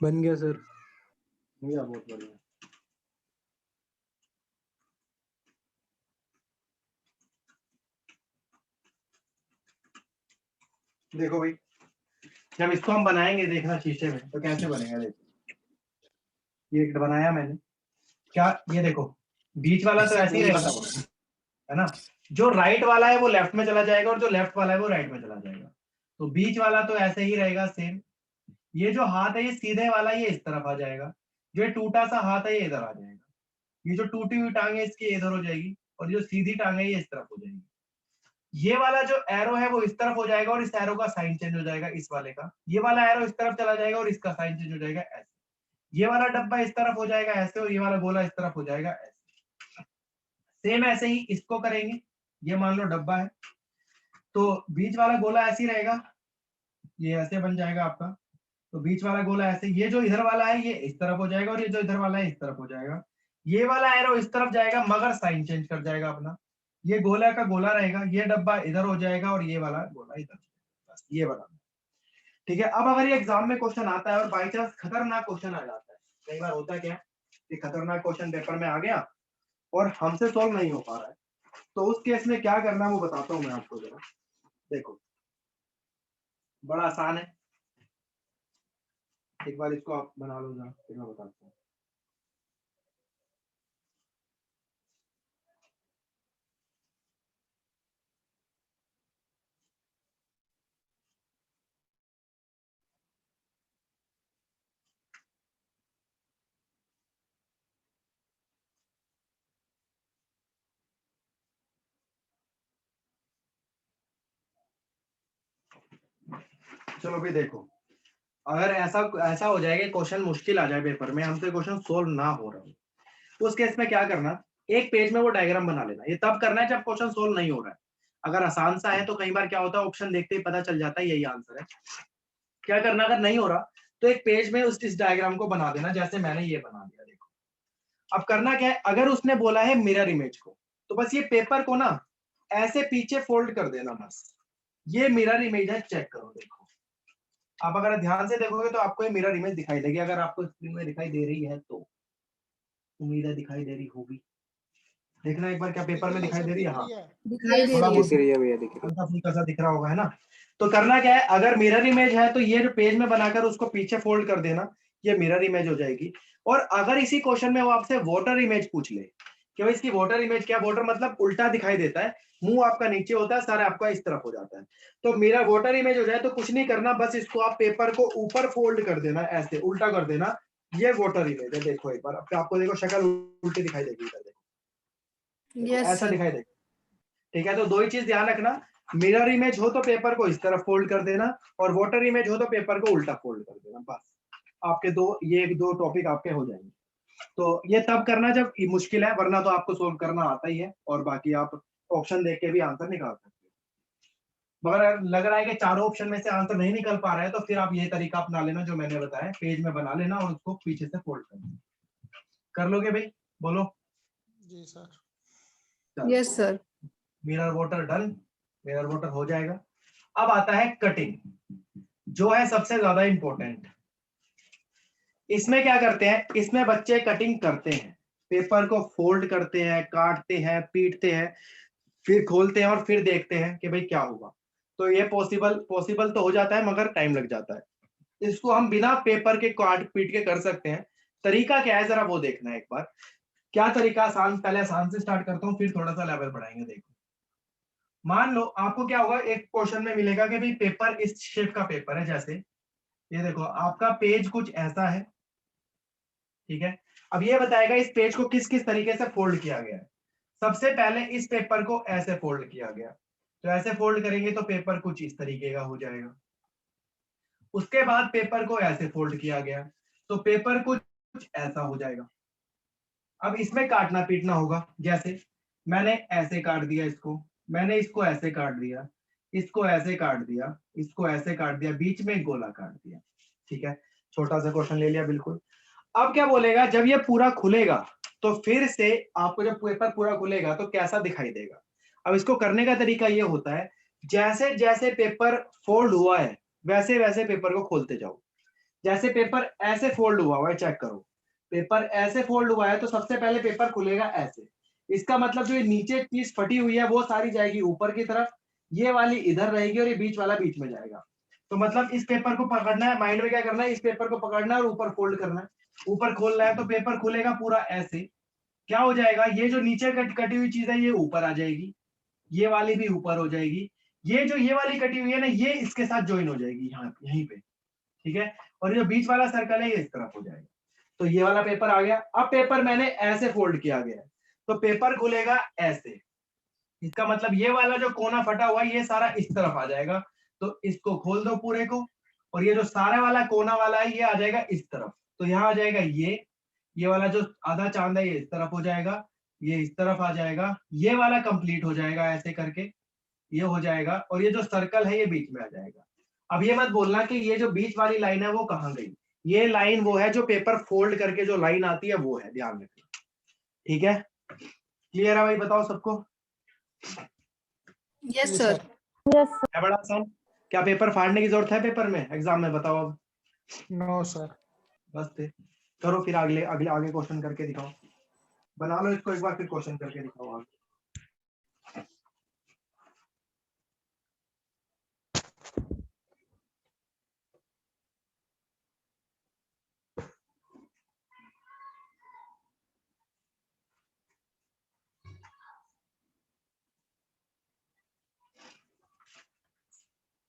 बन गया सर। भैया बहुत बढ़िया। देखो भाई, जब इसको हम बनाएंगे देखना शीशे में तो कैसे बनेगा। देखो ये बनाया मैंने, क्या ये देखो बीच वाला तो ऐसे ही रहेगा, है ना। जो राइट वाला है वो लेफ्ट में चला जाएगा और जो लेफ्ट वाला है वो राइट में चला जाएगा। तो बीच वाला तो ऐसे ही रहेगा सेम। ये जो हाथ है ये सीधे वाला ये इस तरफ आ जाएगा, जो टूटा सा हाथ है ये इधर आ जाएगा। ये जो टूटी हुई टांग है इसकी इधर हो जाएगी और जो सीधी टांग है ये इस तरफ हो जाएगी। ये वाला जो एरो है वो इस तरफ हो जाएगा और इस एरो का साइन चेंज हो जाएगा इस वाले का। ये वाला एरो इस तरफ चला जाएगा और इसका साइन चेंज हो जाएगा ऐसे। ये वाला डब्बा इस तरफ हो जाएगा ऐसे और ये वाला गोला इस तरफ हो जाएगा ऐसे। सेम ऐसे ही इसको करेंगे। ये मान लो डब्बा है तो बीच वाला गोला ऐसे ही रहेगा, ये ऐसे बन जाएगा आपका। तो बीच वाला गोला ऐसे, ये जो इधर वाला है ये इस तरफ हो जाएगा और ये जो इधर वाला है इस तरफ हो जाएगा। ये वाला एरो इस तरफ जाएगा मगर साइन चेंज कर जाएगा अपना। ये गोला का गोला रहेगा, ये डब्बा इधर हो जाएगा और ये वाला गोला इधर। बस ये वाला ठीक है। अब अगर ये एग्जाम में क्वेश्चन आता है और बाई चांस खतरनाक क्वेश्चन आ जाता है, कई बार होता है क्या कि खतरनाक क्वेश्चन पेपर में आ गया और हमसे सॉल्व नहीं हो पा रहा है, तो उस केस में क्या करना है वो बताता हूँ मैं आपको जरा। देखो बड़ा आसान है, एक बार इसको आप बना लो जरा, फिर मैं बताता हूँ। चलो भी देखो, अगर ऐसा ऐसा हो जाएगा क्वेश्चन मुश्किल आ जाए पेपर में, हमसे क्वेश्चन सोल्व ना हो रहा हो, उस केस में क्या करना, एक पेज में वो डायग्राम बना लेना। ये तब करना है जब क्वेश्चन सोल्व नहीं हो रहा है। अगर आसान सा है तो कई बार क्या होता है ऑप्शन देखते ही पता चल जाता है यही आंसर है। क्या करना, अगर नहीं हो रहा तो एक पेज में इस डायग्राम को बना देना, जैसे मैंने ये बना दिया। देखो अब करना क्या है, अगर उसने बोला है मिरर इमेज को तो बस ये पेपर को ना ऐसे पीछे फोल्ड कर देना, बस ये मिरर इमेज है, चेक करो। देखो आप अगर ध्यान से देखोगे तो आपको ये मिरर इमेज दिखाई देगी, अगर आपको स्क्रीन में दिखाई दे रही है तो उम्मीद है दिखाई दे रही होगी। देखना एक बार क्या पेपर में दिखाई दे रही है। हाँ दिखाई दे थोड़ा रही है। दिख रही है भैया, दिख रही है। हल्का फुल्का सा दिख रहा होगा, है ना। तो करना क्या है, अगर मिरर इमेज है तो ये जो पेज में बनाकर उसको पीछे फोल्ड कर देना, ये मिरर इमेज हो जाएगी। और अगर इसी क्वेश्चन में वो आपसे वाटर इमेज पूछ ले कि भाई इसकी वाटर इमेज क्या, वाटर मतलब उल्टा दिखाई देता है, मुंह आपका नीचे होता है, सर आपका इस तरफ हो जाता है, तो मेरा वाटर इमेज हो जाए तो कुछ नहीं करना, बस इसको आप पेपर को ऊपर फोल्ड कर देना, ऐसे उल्टा कर देना, ये वाटर इमेज है। देखो एक बार आपको देखो शक्ल उल्टी दिखाई देगी, इधर देखो यस ऐसा दिखाई देगा। ठीक है, तो दो ही चीज ध्यान रखना, मिरर इमेज हो तो पेपर को इस तरफ फोल्ड कर देना और वाटर इमेज हो तो पेपर को उल्टा फोल्ड कर देना। बस आपके दो टॉपिक आपके हो जाएंगे। तो ये तब करना जब ये मुश्किल है, वरना तो आपको सोल्व करना आता ही है और बाकी आप ऑप्शन देख के भी आंसर निकाल सकते हो। मगर लग रहा है कि चारों ऑप्शन में से आंसर नहीं निकल पा रहा है तो फिर आप ये तरीका अपना लेना जो मैंने बताया, पेज में बना लेना और उसको पीछे से फोल्ड कर देना। कर लोगे भाई, बोलो। जी sir. Yes sir. Mirror water done, mirror water हो जाएगा। अब आता है कटिंग, जो है सबसे ज्यादा इंपॉर्टेंट। इसमें क्या करते हैं, इसमें बच्चे कटिंग करते हैं, पेपर को फोल्ड करते हैं, काटते हैं, पीटते हैं, फिर खोलते हैं और फिर देखते हैं कि भाई क्या हुआ। तो ये पॉसिबल तो हो जाता है मगर टाइम लग जाता है। इसको हम बिना पेपर के काट पीट के कर सकते हैं। तरीका क्या है जरा वो देखना है एक बार। क्या तरीका, आसान, पहले आसान से स्टार्ट करता हूँ फिर थोड़ा सा लेवल बढ़ाएंगे। देखो मान लो आपको क्या होगा, एक क्वेश्चन में मिलेगा कि भाई पेपर इस शेप का पेपर है, जैसे ये देखो आपका पेज कुछ ऐसा है, ठीक है। अब ये बताएगा इस पेज को किस किस तरीके से फोल्ड किया गया है। सबसे पहले इस पेपर को ऐसे फोल्ड किया गया, तो ऐसे फोल्ड करेंगे तो पेपर कुछ इस तरीके का हो जाएगा। उसके बाद पेपर को ऐसे फोल्ड किया गया तो पेपर कुछ ऐसा हो जाएगा। अब इसमें काटना पीटना होगा, जैसे मैंने ऐसे काट दिया इसको, मैंने इसको ऐसे काट दिया, इसको ऐसे काट दिया, इसको ऐसे काट दिया, बीच में एक गोला काट दिया। ठीक है, छोटा सा क्वेश्चन ले लिया बिल्कुल। अब क्या बोलेगा, जब ये पूरा खुलेगा तो फिर से आपको जब पेपर पूरा खुलेगा तो कैसा दिखाई देगा। अब इसको करने का तरीका ये होता है, जैसे जैसे पेपर फोल्ड हुआ है वैसे वैसे पेपर को खोलते जाओ। जैसे पेपर ऐसे फोल्ड हुआ है, चेक करो, पेपर ऐसे फोल्ड हुआ है तो सबसे पहले पेपर खुलेगा ऐसे। इसका मतलब जो ये नीचे चीज फटी हुई है वो सारी जाएगी ऊपर की तरफ, ये वाली इधर रहेगी और ये बीच वाला बीच में जाएगा। तो मतलब इस पेपर को पकड़ना है, माइंड में क्या करना है, इस पेपर को पकड़ना है और ऊपर फोल्ड करना है। ऊपर खोलना है तो पेपर खुलेगा पूरा ऐसे, क्या हो जाएगा, ये जो नीचे कटी हुई चीज है ये ऊपर आ जाएगी, ये वाली भी ऊपर हो जाएगी, ये जो ये वाली कटी हुई है ना ये इसके साथ ज्वाइन हो जाएगी यहाँ यहीं पे। ठीक है, और जो बीच वाला सर्कल है ये इस तरफ हो जाएगा। तो ये वाला पेपर आ गया। अब पेपर मैंने ऐसे फोल्ड किया गया है तो पेपर खुलेगा ऐसे। इसका मतलब ये वाला जो कोना फटा हुआ है ये सारा इस तरफ आ जाएगा, तो इसको खोल दो पूरे को, और ये जो सारा वाला कोना वाला है ये आ जाएगा इस तरफ। तो यहाँ आ जाएगा ये वाला जो आधा चांद है ये इस तरफ हो जाएगा, ये इस तरफ आ जाएगा, ये वाला कंप्लीट हो जाएगा ऐसे करके, ये हो जाएगा, और ये जो सर्कल है ये बीच में आ जाएगा। अब ये मत बोलना कि ये जो बीच वाली लाइन है वो कहाँ गई, ये लाइन वो है जो पेपर फोल्ड करके जो लाइन आती है वो है, ध्यान रखना। ठीक है, क्लियर है भाई, बताओ सबको। Yes sir. Yes sir. है बड़ा आसान। क्या पेपर फाड़ने की जरूरत है पेपर में एग्जाम में, बताओ अब। No sir. बस थे, करो फिर अगले अगले आगे क्वेश्चन करके दिखाओ, बना लो इसको एक बार फिर क्वेश्चन करके दिखाओ आगे।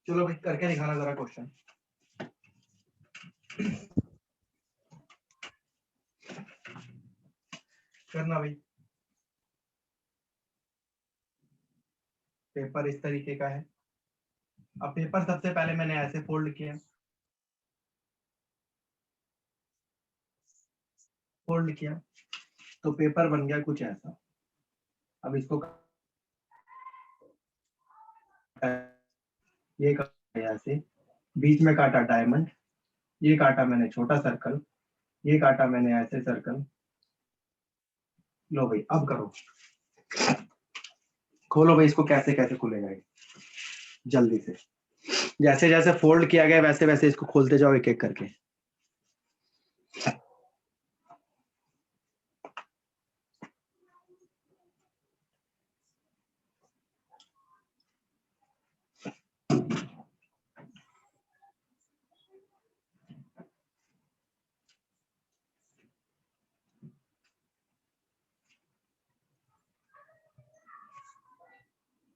चलो भाई करके दिखाना जरा क्वेश्चन। करना भाई। पेपर इस तरीके का है। अब पेपर सबसे पहले मैंने ऐसे फोल्ड किया, फोल्ड किया तो पेपर बन गया कुछ ऐसा। अब इसको ये काटा ऐसे, बीच में काटा डायमंड, ये काटा मैंने छोटा सर्कल, ये काटा मैंने ऐसे सर्कल। लो भाई अब करो, खोलो भाई इसको, कैसे कैसे खुलेगा ये जल्दी से। जैसे जैसे फोल्ड किया गया वैसे वैसे इसको खोलते जाओ एक एक करके।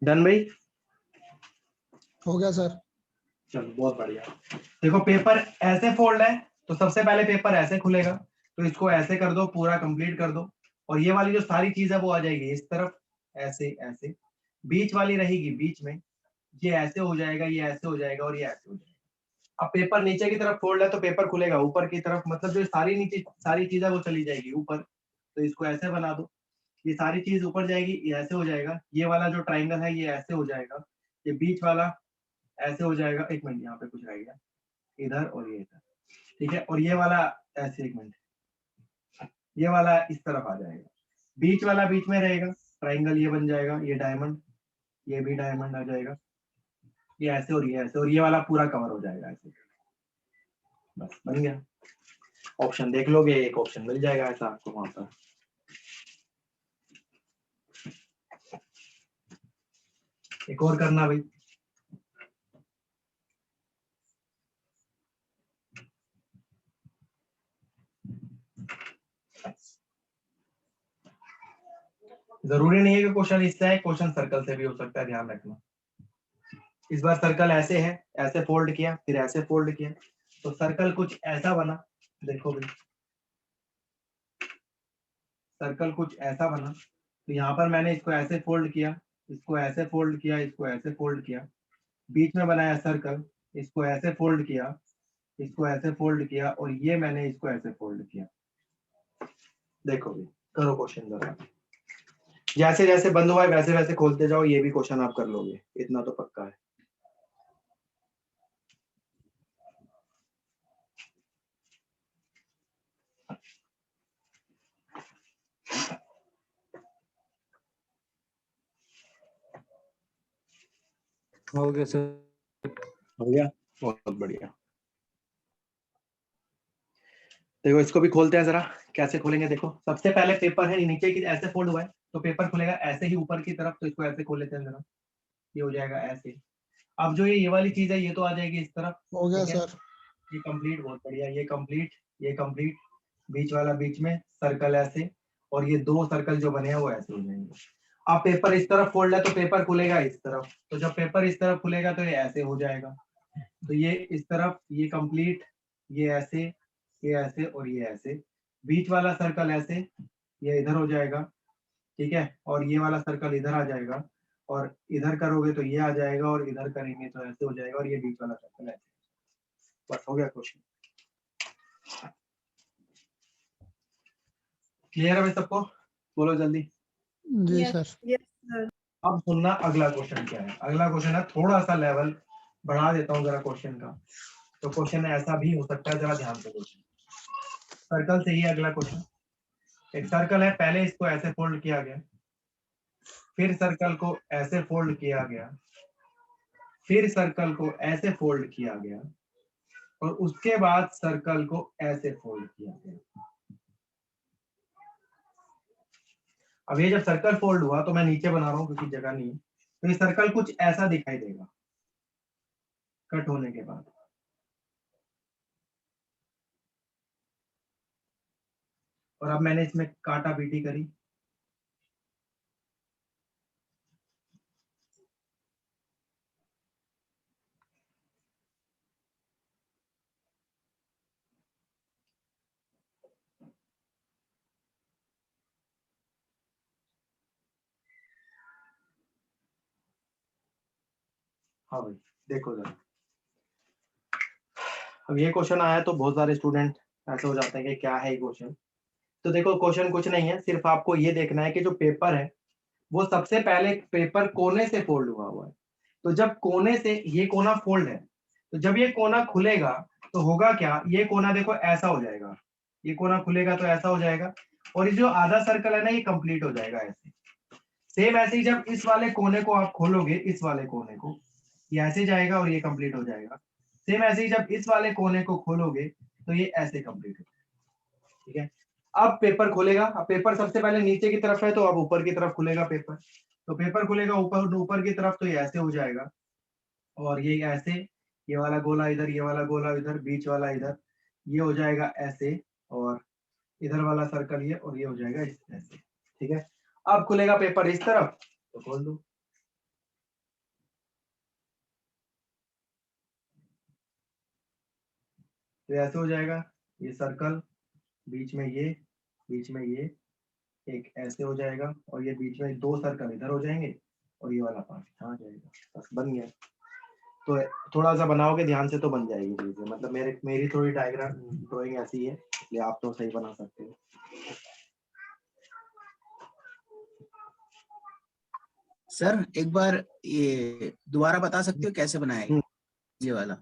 डन भाई, हो गया सर। चलो बहुत बढ़िया। देखो पेपर ऐसे फोल्ड है तो सबसे पहले पेपर ऐसे खुलेगा, तो इसको ऐसे कर दो, पूरा कंप्लीट कर दो, और ये वाली जो सारी चीज है वो आ जाएगी इस तरफ ऐसे ऐसे, बीच वाली रहेगी बीच में, ये ऐसे हो जाएगा, ये ऐसे हो जाएगा और ये ऐसे हो जाएगा। अब पेपर नीचे की तरफ फोल्ड है तो पेपर खुलेगा ऊपर की तरफ, मतलब जो सारी नीचे सारी चीज है वो चली जाएगी ऊपर, तो इसको ऐसे बना दो, ये सारी चीज ऊपर जाएगी, ये ऐसे हो जाएगा, ये वाला जो ट्राइंगल है ये ऐसे हो जाएगा, ये बीच वाला ऐसे हो जाएगा। एक मिनट यहाँ पे कुछ रह गया, इधर और ये इधर, ठीक है, और ये वाला ऐसे, एक मिनट, ये वाला इस तरफ आ जाएगा, बीच वाला बीच में रहेगा, ट्राइंगल ये बन जाएगा, ये डायमंड, ये भी डायमंड आ जाएगा, ये ऐसे और ये ऐसे, और ये वाला पूरा कवर हो जाएगा ऐसे। बस बन गया। ऑप्शन देख लोगे, एक ऑप्शन मिल जाएगा ऐसा आपको वहां पर। एक और करना भाई। जरूरी नहीं है कि क्वेश्चन इससे है, क्वेश्चन सर्कल से भी हो सकता है, ध्यान रखना। इस बार सर्कल ऐसे है, ऐसे फोल्ड किया फिर ऐसे फोल्ड किया तो सर्कल कुछ ऐसा बना। देखो भाई सर्कल कुछ ऐसा बना, तो यहाँ पर मैंने इसको ऐसे फोल्ड किया, इसको ऐसे फोल्ड किया, इसको ऐसे फोल्ड किया, बीच में बनाया सर्कल, इसको ऐसे फोल्ड किया, इसको ऐसे फोल्ड किया, और ये मैंने इसको ऐसे फोल्ड किया। देखो भाई करो क्वेश्चन जरा, जैसे जैसे बंद हुआ है वैसे वैसे खोलते जाओ, ये भी क्वेश्चन आप कर लोगे, इतना तो पक्का है। हो गया सर। हो गया, बहुत बढ़िया। देखो इसको भी खोलते हैं जरा, कैसे खोलेंगे देखो। सबसे पहले पेपर है नीचे की ऐसे फोल्ड हुआ है, तो पेपर खुलेगा ऐसे ही ऊपर की तरफ, तो इसको ऐसे खोल लेते हैं जरा, ये हो जाएगा ऐसे। अब जो ये वाली चीज है ये तो आ जाएगी इस तरफ, हो गया ठीक है? सर। ये कंप्लीट, बहुत बढ़िया, ये कंप्लीट, ये कंप्लीट, बीच वाला बीच में सर्कल ऐसे, और ये दो सर्कल जो बने हैं वो ऐसे हो जाएंगे। अब पेपर इस तरफ फोल्ड है तो पेपर खुलेगा इस तरफ, तो जब पेपर इस तरफ खुलेगा तो ये ऐसे हो जाएगा, तो ये इस तरफ, ये कंप्लीट, ये ऐसे, ये ऐसे और ये ऐसे, बीच वाला सर्कल ऐसे, ये इधर हो जाएगा, ठीक है? और ये वाला सर्कल इधर आ जाएगा, और इधर करोगे तो ये आ जाएगा, और इधर करेंगे तो ऐसे हो जाएगा, और ये बीच वाला सर्कल ऐसे। बस हो गया क्वेश्चन। क्लियर है भाई सबको? बोलो जल्दी। जी Yes, सर। yes, sir. अब सुनना अगला क्वेश्चन क्या है। अगला क्वेश्चन है, थोड़ा सा लेवल बढ़ा देता हूँ जरा क्वेश्चन का, तो क्वेश्चन ऐसा भी हो सकता है, जरा ध्यान से क्वेश्चन। सर्कल से ही अगला क्वेश्चन। एक सर्कल है, पहले इसको ऐसे फोल्ड किया गया, फिर सर्कल को ऐसे फोल्ड किया गया, फिर सर्कल को ऐसे फोल्ड किया गया, और उसके बाद सर्कल को ऐसे फोल्ड किया गया। अब ये जब सर्कल फोल्ड हुआ तो मैं नीचे बना रहा हूं क्योंकि जगह नहीं है, तो ये सर्कल कुछ ऐसा दिखाई देगा कट होने के बाद। और अब मैंने इसमें काटा पीटी करी, हाँ भाई देखो जरा। अब ये क्वेश्चन आया तो बहुत सारे स्टूडेंट ऐसे हो जाते हैं कि क्या है ये क्वेश्चन। तो देखो क्वेश्चन कुछ नहीं है, सिर्फ आपको ये देखना है कि जो पेपर है वो सबसे पहले पेपर कोने से फोल्ड हुआ है, तो जब कोने से ये कोना फोल्ड है, तो जब ये कोना खुलेगा तो होगा क्या, ये कोना देखो ऐसा हो जाएगा, ये कोना खुलेगा तो ऐसा हो जाएगा, और ये जो आधा सर्कल है ना ये कंप्लीट हो जाएगा ऐसे। सेम ऐसे ही जब इस वाले कोने को आप खोलोगे, इस वाले कोने को, ये ऐसे जाएगा और ये कंप्लीट हो जाएगा। सेम ऐसे ही जब इस वाले कोने को खोलोगे तो ये ऐसे कंप्लीट हो जाएगा, ठीक है? अब पेपर खोलेगा, अब पेपर सबसे पहले नीचे की तरफ है तो अब ऊपर की तरफ खुलेगा पेपर, तो पेपर खुलेगा ऊपर ऊपर की तरफ, तो ये ऐसे हो जाएगा, और ये ऐसे, ये वाला गोला इधर, ये वाला गोला इधर, बीच वाला इधर, ये हो जाएगा ऐसे, और इधर वाला सर्कल ये, और ये हो जाएगा ऐसे, ठीक है? अब खुलेगा पेपर इस तरफ तो खोल दो, तो ऐसे हो जाएगा, ये सर्कल, बीच में ये, बीच में ये, एक ऐसे हो जाएगा, और ये बीच में दो सर्कल इधर हो जाएंगे, और ये वाला पार्ट यहाँ आ जाएगा, बस बन गया। तो थोड़ा सा बनाओगे ध्यान से तो बन जाएगी चीजें, मतलब मेरी थोड़ी डायग्राम ड्राइंग ऐसी है, इसलिए आप तो सही बना सकते हो। सर एक बार ये दोबारा बता सकते हो कैसे बनाया ये वाला?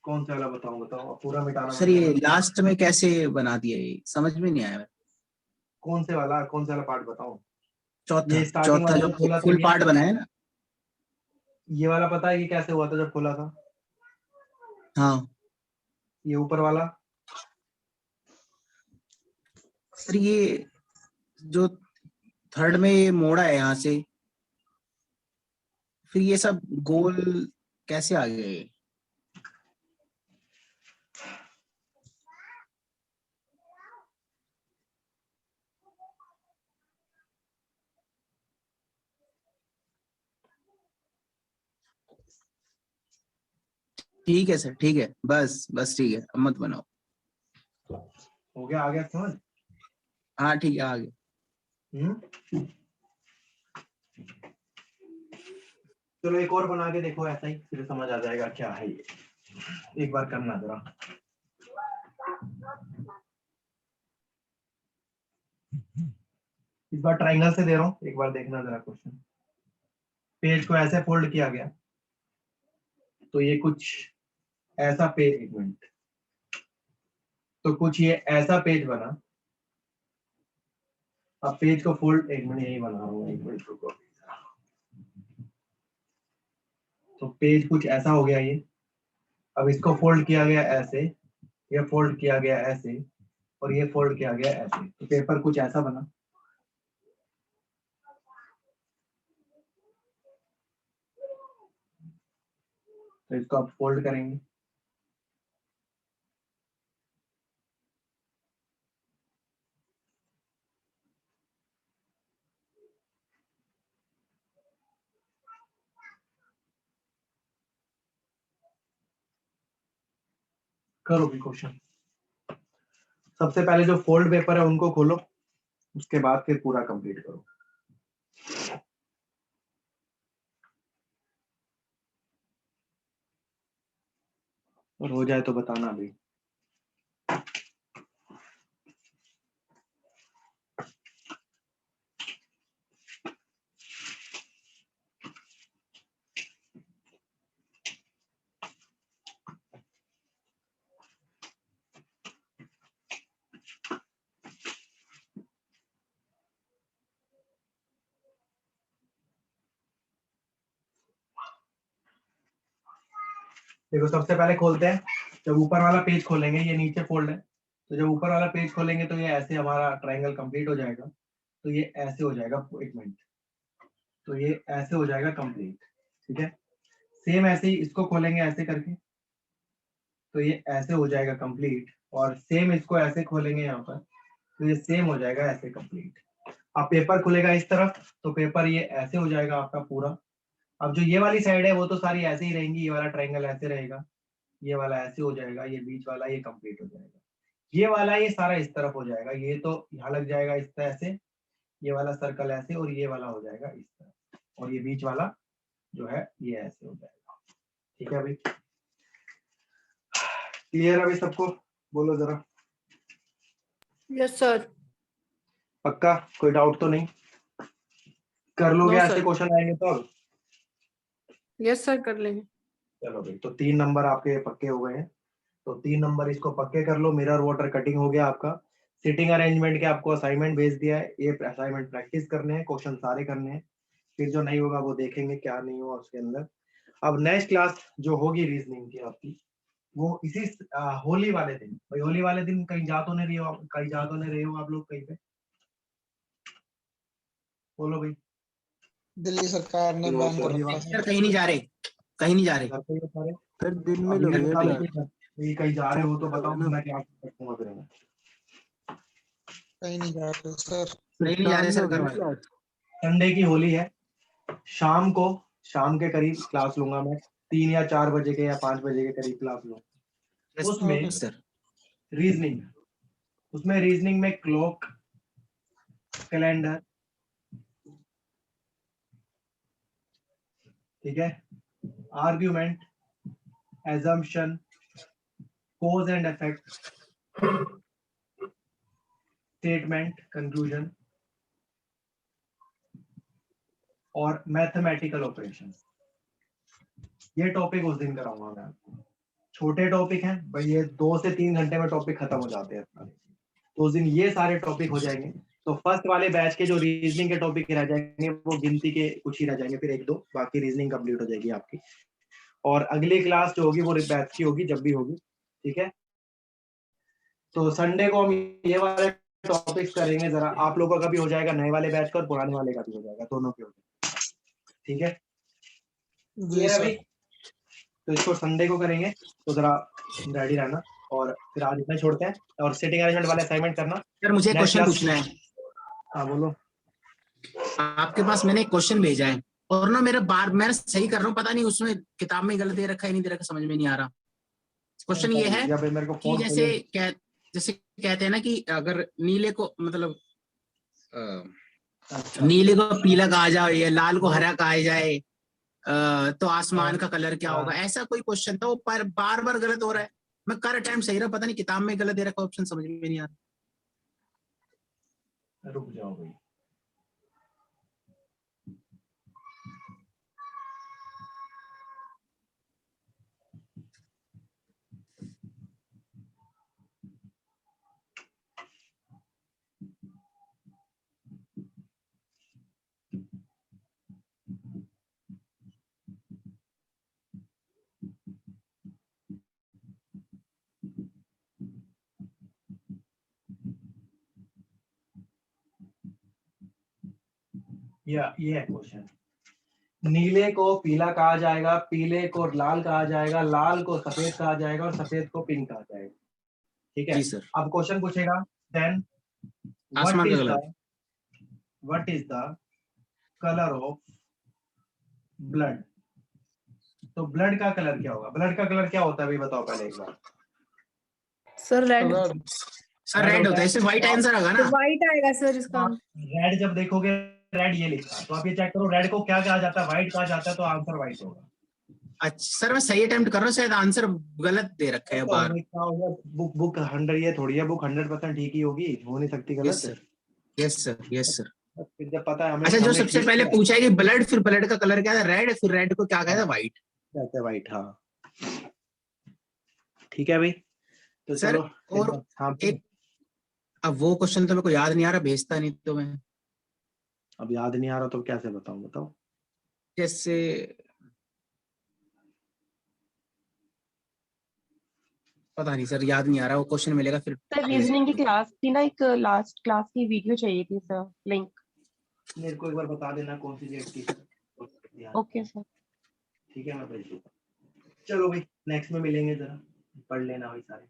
कौन सा वाला बताऊं? बताओ, पूरा मिटाना सर ये लास्ट में कैसे बना दिया, ये समझ में नहीं आया। कौन से वाला, कौन सा वाला पार्ट बताऊं? चौथा, ये स्टार्टिंग चौथा वाला जो जो खोला था फुल पार्ट बनाया ना, ये वाला पता है कि कैसे हुआ था जब खोला था? हाँ ये ऊपर वाला, सर ये जो थर्ड में ये मोड़ा है यहाँ से, फिर ये सब गोल कैसे आ गए ये? ठीक है सर, ठीक है, बस बस ठीक है, अब मत बनाओ। हो गया, आ गया समझ? हाँ ठीक है, आ गया। चलो एक और बना के देखो ऐसा ही, फिर समझ आ जाएगा क्या है ये। एक बार करना जरा। इस बार ट्राइंगल से दे रहा हूँ, एक बार देखना जरा क्वेश्चन। पेज को ऐसे फोल्ड किया गया, तो ये कुछ ऐसा पेज, एक मिनट, तो कुछ ये ऐसा पेज बना। अब पेज को फोल्ड, एक मिनट यही बना रहा हूँ, एक मिनट रुको। तो पेज कुछ ऐसा हो गया ये। अब इसको फोल्ड किया गया ऐसे, ये फोल्ड किया गया ऐसे, और ये फोल्ड किया गया ऐसे, तो पेपर कुछ ऐसा बना। तो इसको आप फोल्ड करेंगे, करो भी क्वेश्चन। सबसे पहले जो फोल्ड पेपर है उनको खोलो, उसके बाद फिर पूरा कंप्लीट करो। और हो जाए तो बताना भी। देखो सबसे पहले खोलते हैं, जब ऊपर वाला पेज खोलेंगे, ये नीचे फोल्ड है, तो जब ऊपर वाला पेज खोलेंगे तो ये ऐसे हमारा ट्रायंगल कंप्लीट हो जाएगा। तो ये ऐसे हो जाएगा, एक मिनट, तो ये ऐसे हो जाएगा कंप्लीट, ठीक है। सेम ऐसे ही इसको खोलेंगे ऐसे करके, तो ये ऐसे हो जाएगा कंप्लीट, और सेम इसको ऐसे खोलेंगे यहाँ पर, तो ये सेम हो जाएगा ऐसे कंप्लीट। अब पेपर खुलेगा इस तरफ, तो पेपर ये ऐसे हो जाएगा आपका पूरा। अब जो ये वाली साइड है वो तो सारी ऐसे ही रहेंगी, ये वाला ट्रायंगल ऐसे रहेगा, ये वाला ऐसे हो जाएगा, ये बीच वाला ये कंप्लीट हो जाएगा, ये वाला ये सारा इस तरफ हो जाएगा, ये तो यहाँ लग जाएगा इस तरह से, ये वाला सर्कल ऐसे, और ये वाला हो जाएगा इस तरह, और ये बीच वाला जो है ये ऐसे हो जाएगा। ठीक है भाई, क्लियर अभी सबको? बोलो जरा। Yes sir. पक्का? कोई डाउट तो नहीं? कर लोगे? No, ऐसे sir. क्वेश्चन आएंगे तो? यस सर कर लेंगे। चलो भाई, तो 3 नंबर आपके पक्के हो गए हैं, तो 3 नंबर इसको पक्के कर लो। मिरर वाटर कटिंग हो गया आपका। सिटिंग अरेंजमेंट के आपको असाइनमेंट भेज दिया है, ये असाइनमेंट प्रैक्टिस करने हैं, क्वेश्चन सारे करने हैं, फिर जो नहीं होगा वो देखेंगे क्या नहीं हुआ उसके अंदर। अब नेक्स्ट क्लास जो होगी रीजनिंग की आपकी, वो इसी होली वाले दिन। भाई होली वाले दिन कहीं जा तो नहीं रही हो, कहीं जा तो नहीं रहे हो आप लोग कहीं पे? बोलो भाई। दिल्ली सरकार ने No, बैन sir. कर रखा है। सर कहीं नहीं जा रहे, कहीं नहीं जा रहे। घर पे ही हो सारे? सर दिन में अभी लोग मैं हैं बता दूं क्लास। कि कहीं जा रहे हो तो बताओ, मैं क्या कर सकूंगा फिर मैं। कहीं नहीं जा रहे सर। कहीं नहीं जा रहे सर, शाम में घर होगी वाले। क्लास। संडे की होली है, शाम को, शाम के करीब क्लास लूंगा मैं, 3 या 4 बजे के या 5 बजे के करीब क्लास लूंगा। उसमें ओके सर रीजनिंग, उसमें रीजनिंग में क्लॉक, कैलेंडर, ठीक है, argument, assumption, cause and effect, statement, conclusion और मैथमेटिकल ऑपरेशन। ये टॉपिक उस दिन कराऊंगा मैं आपको। छोटे टॉपिक हैं भाई, ये 2 से 3 घंटे में टॉपिक खत्म हो जाते हैं सारे। तो उस दिन ये सारे टॉपिक हो जाएंगे। तो फर्स्ट वाले बैच के जो रीजनिंग के टॉपिक रह जाएंगे वो गिनती के कुछ ही रह जाएंगे, फिर 1-2, बाकी रीजनिंग कंप्लीट हो जाएगी आपकी। और अगली क्लास जो होगी वो बैच की होगी, जब भी होगी, ठीक है। तो संडे को हम ये वाले टॉपिक्स करेंगे। जरा आप लोगों का भी हो जाएगा, नए वाले बैच का और पुराने वाले का भी हो जाएगा, दोनों के हो जाएगा, ठीक है। जी ये सर। अभी तो इसको संडे को करेंगे, तो जरा रेडी रहना। और फिर आज इतना छोड़ते हैं, और सेटिंग अरेंजमेंट वाले असाइनमेंट करना। सर मुझे Next क्वेश्चन class- पूछना है। हाँ बोलो। आपके पास मैंने एक क्वेश्चन भेजा है, और ना मेरा बार मैं सही कर रहा हूँ, पता नहीं उसमें किताब में गलत दे रखा है नहीं दे रखा, समझ में नहीं आ रहा। क्वेश्चन ये है या भाई मेरे को कि फोन जैसे कहते हैं ना कि अगर नीले को मतलब अच्छा, नीले को पीला कहा जाए या लाल को हरा कहा जाए, तो आसमान हाँ, का कलर क्या हाँ। होगा, ऐसा कोई क्वेश्चन था। वो बार बार गलत हो रहा है। मैं कर टाइम सही रहा, पता नहीं किताब में गलत दे रखा, ऑप्शन समझ में नहीं आ रहा। रुक जाओ भाई, ये है क्वेश्चन। नीले को पीला कहा जाएगा, पीले को लाल कहा जाएगा, लाल को सफेद कहा जाएगा और सफेद को पिंक कहा जाएगा। ठीक है, जी सर। अब क्वेश्चन पूछेगा देन आसमान का colour. What is the colour of blood. तो ब्लड का कलर क्या होगा? ब्लड का कलर क्या होता है भाई बताओ पहले एक बार। Sir red. सर रेड होता है, इसमें व्हाइट आंसर होगा ना। व्हाइट आएगा सर इसका। रेड जब देखोगे रेड ये लिखा है, तो आप ये चेक करो रेड को क्या कहा जाता है, व्हाइट कहा जाता है, तो आंसर व्हाइट होगा। अच्छा सर मैं सही अटेम्प्ट कर रहा हूँ, शायद आंसर गलत दे रखा है बार। बुक 100 ये थोड़ी है, बुक 100% ठीक ही होगी, हो नहीं सकती यस गलत। Sir, yes sir, yes sir. फिर जब पता है हमें। अच्छा जो सबसे पहले पूछा है कि ब्लड, फिर ब्लड का कलर क्या था? रेड, फिर रेड को क्या कहता है? व्हाइट। कहते हैं व्हाइट। हाँ ठीक है भाई, तो सर, चलो और हाँ एक, अब वो क्वेश्चन तो मेरे को याद नहीं आ रहा, भेजता नहीं तो मैं। अब याद नहीं आ रहा तो कैसे बताऊं, बताओ। जैसे पता नहीं सर, याद नहीं आ रहा, वो क्वेश्चन मिलेगा फिर। सर रीजनिंग की क्लास थी ना, एक लास्ट क्लास की वीडियो चाहिए थी सर, लिंक। मेरे को एक बार बता देना कौन सी डेट की। Okay sir. ठीक है मैं भेज दूंगा। चलो भाई नेक्स्ट में मिलेंगे, जरा पढ़ लेना भाई सारे।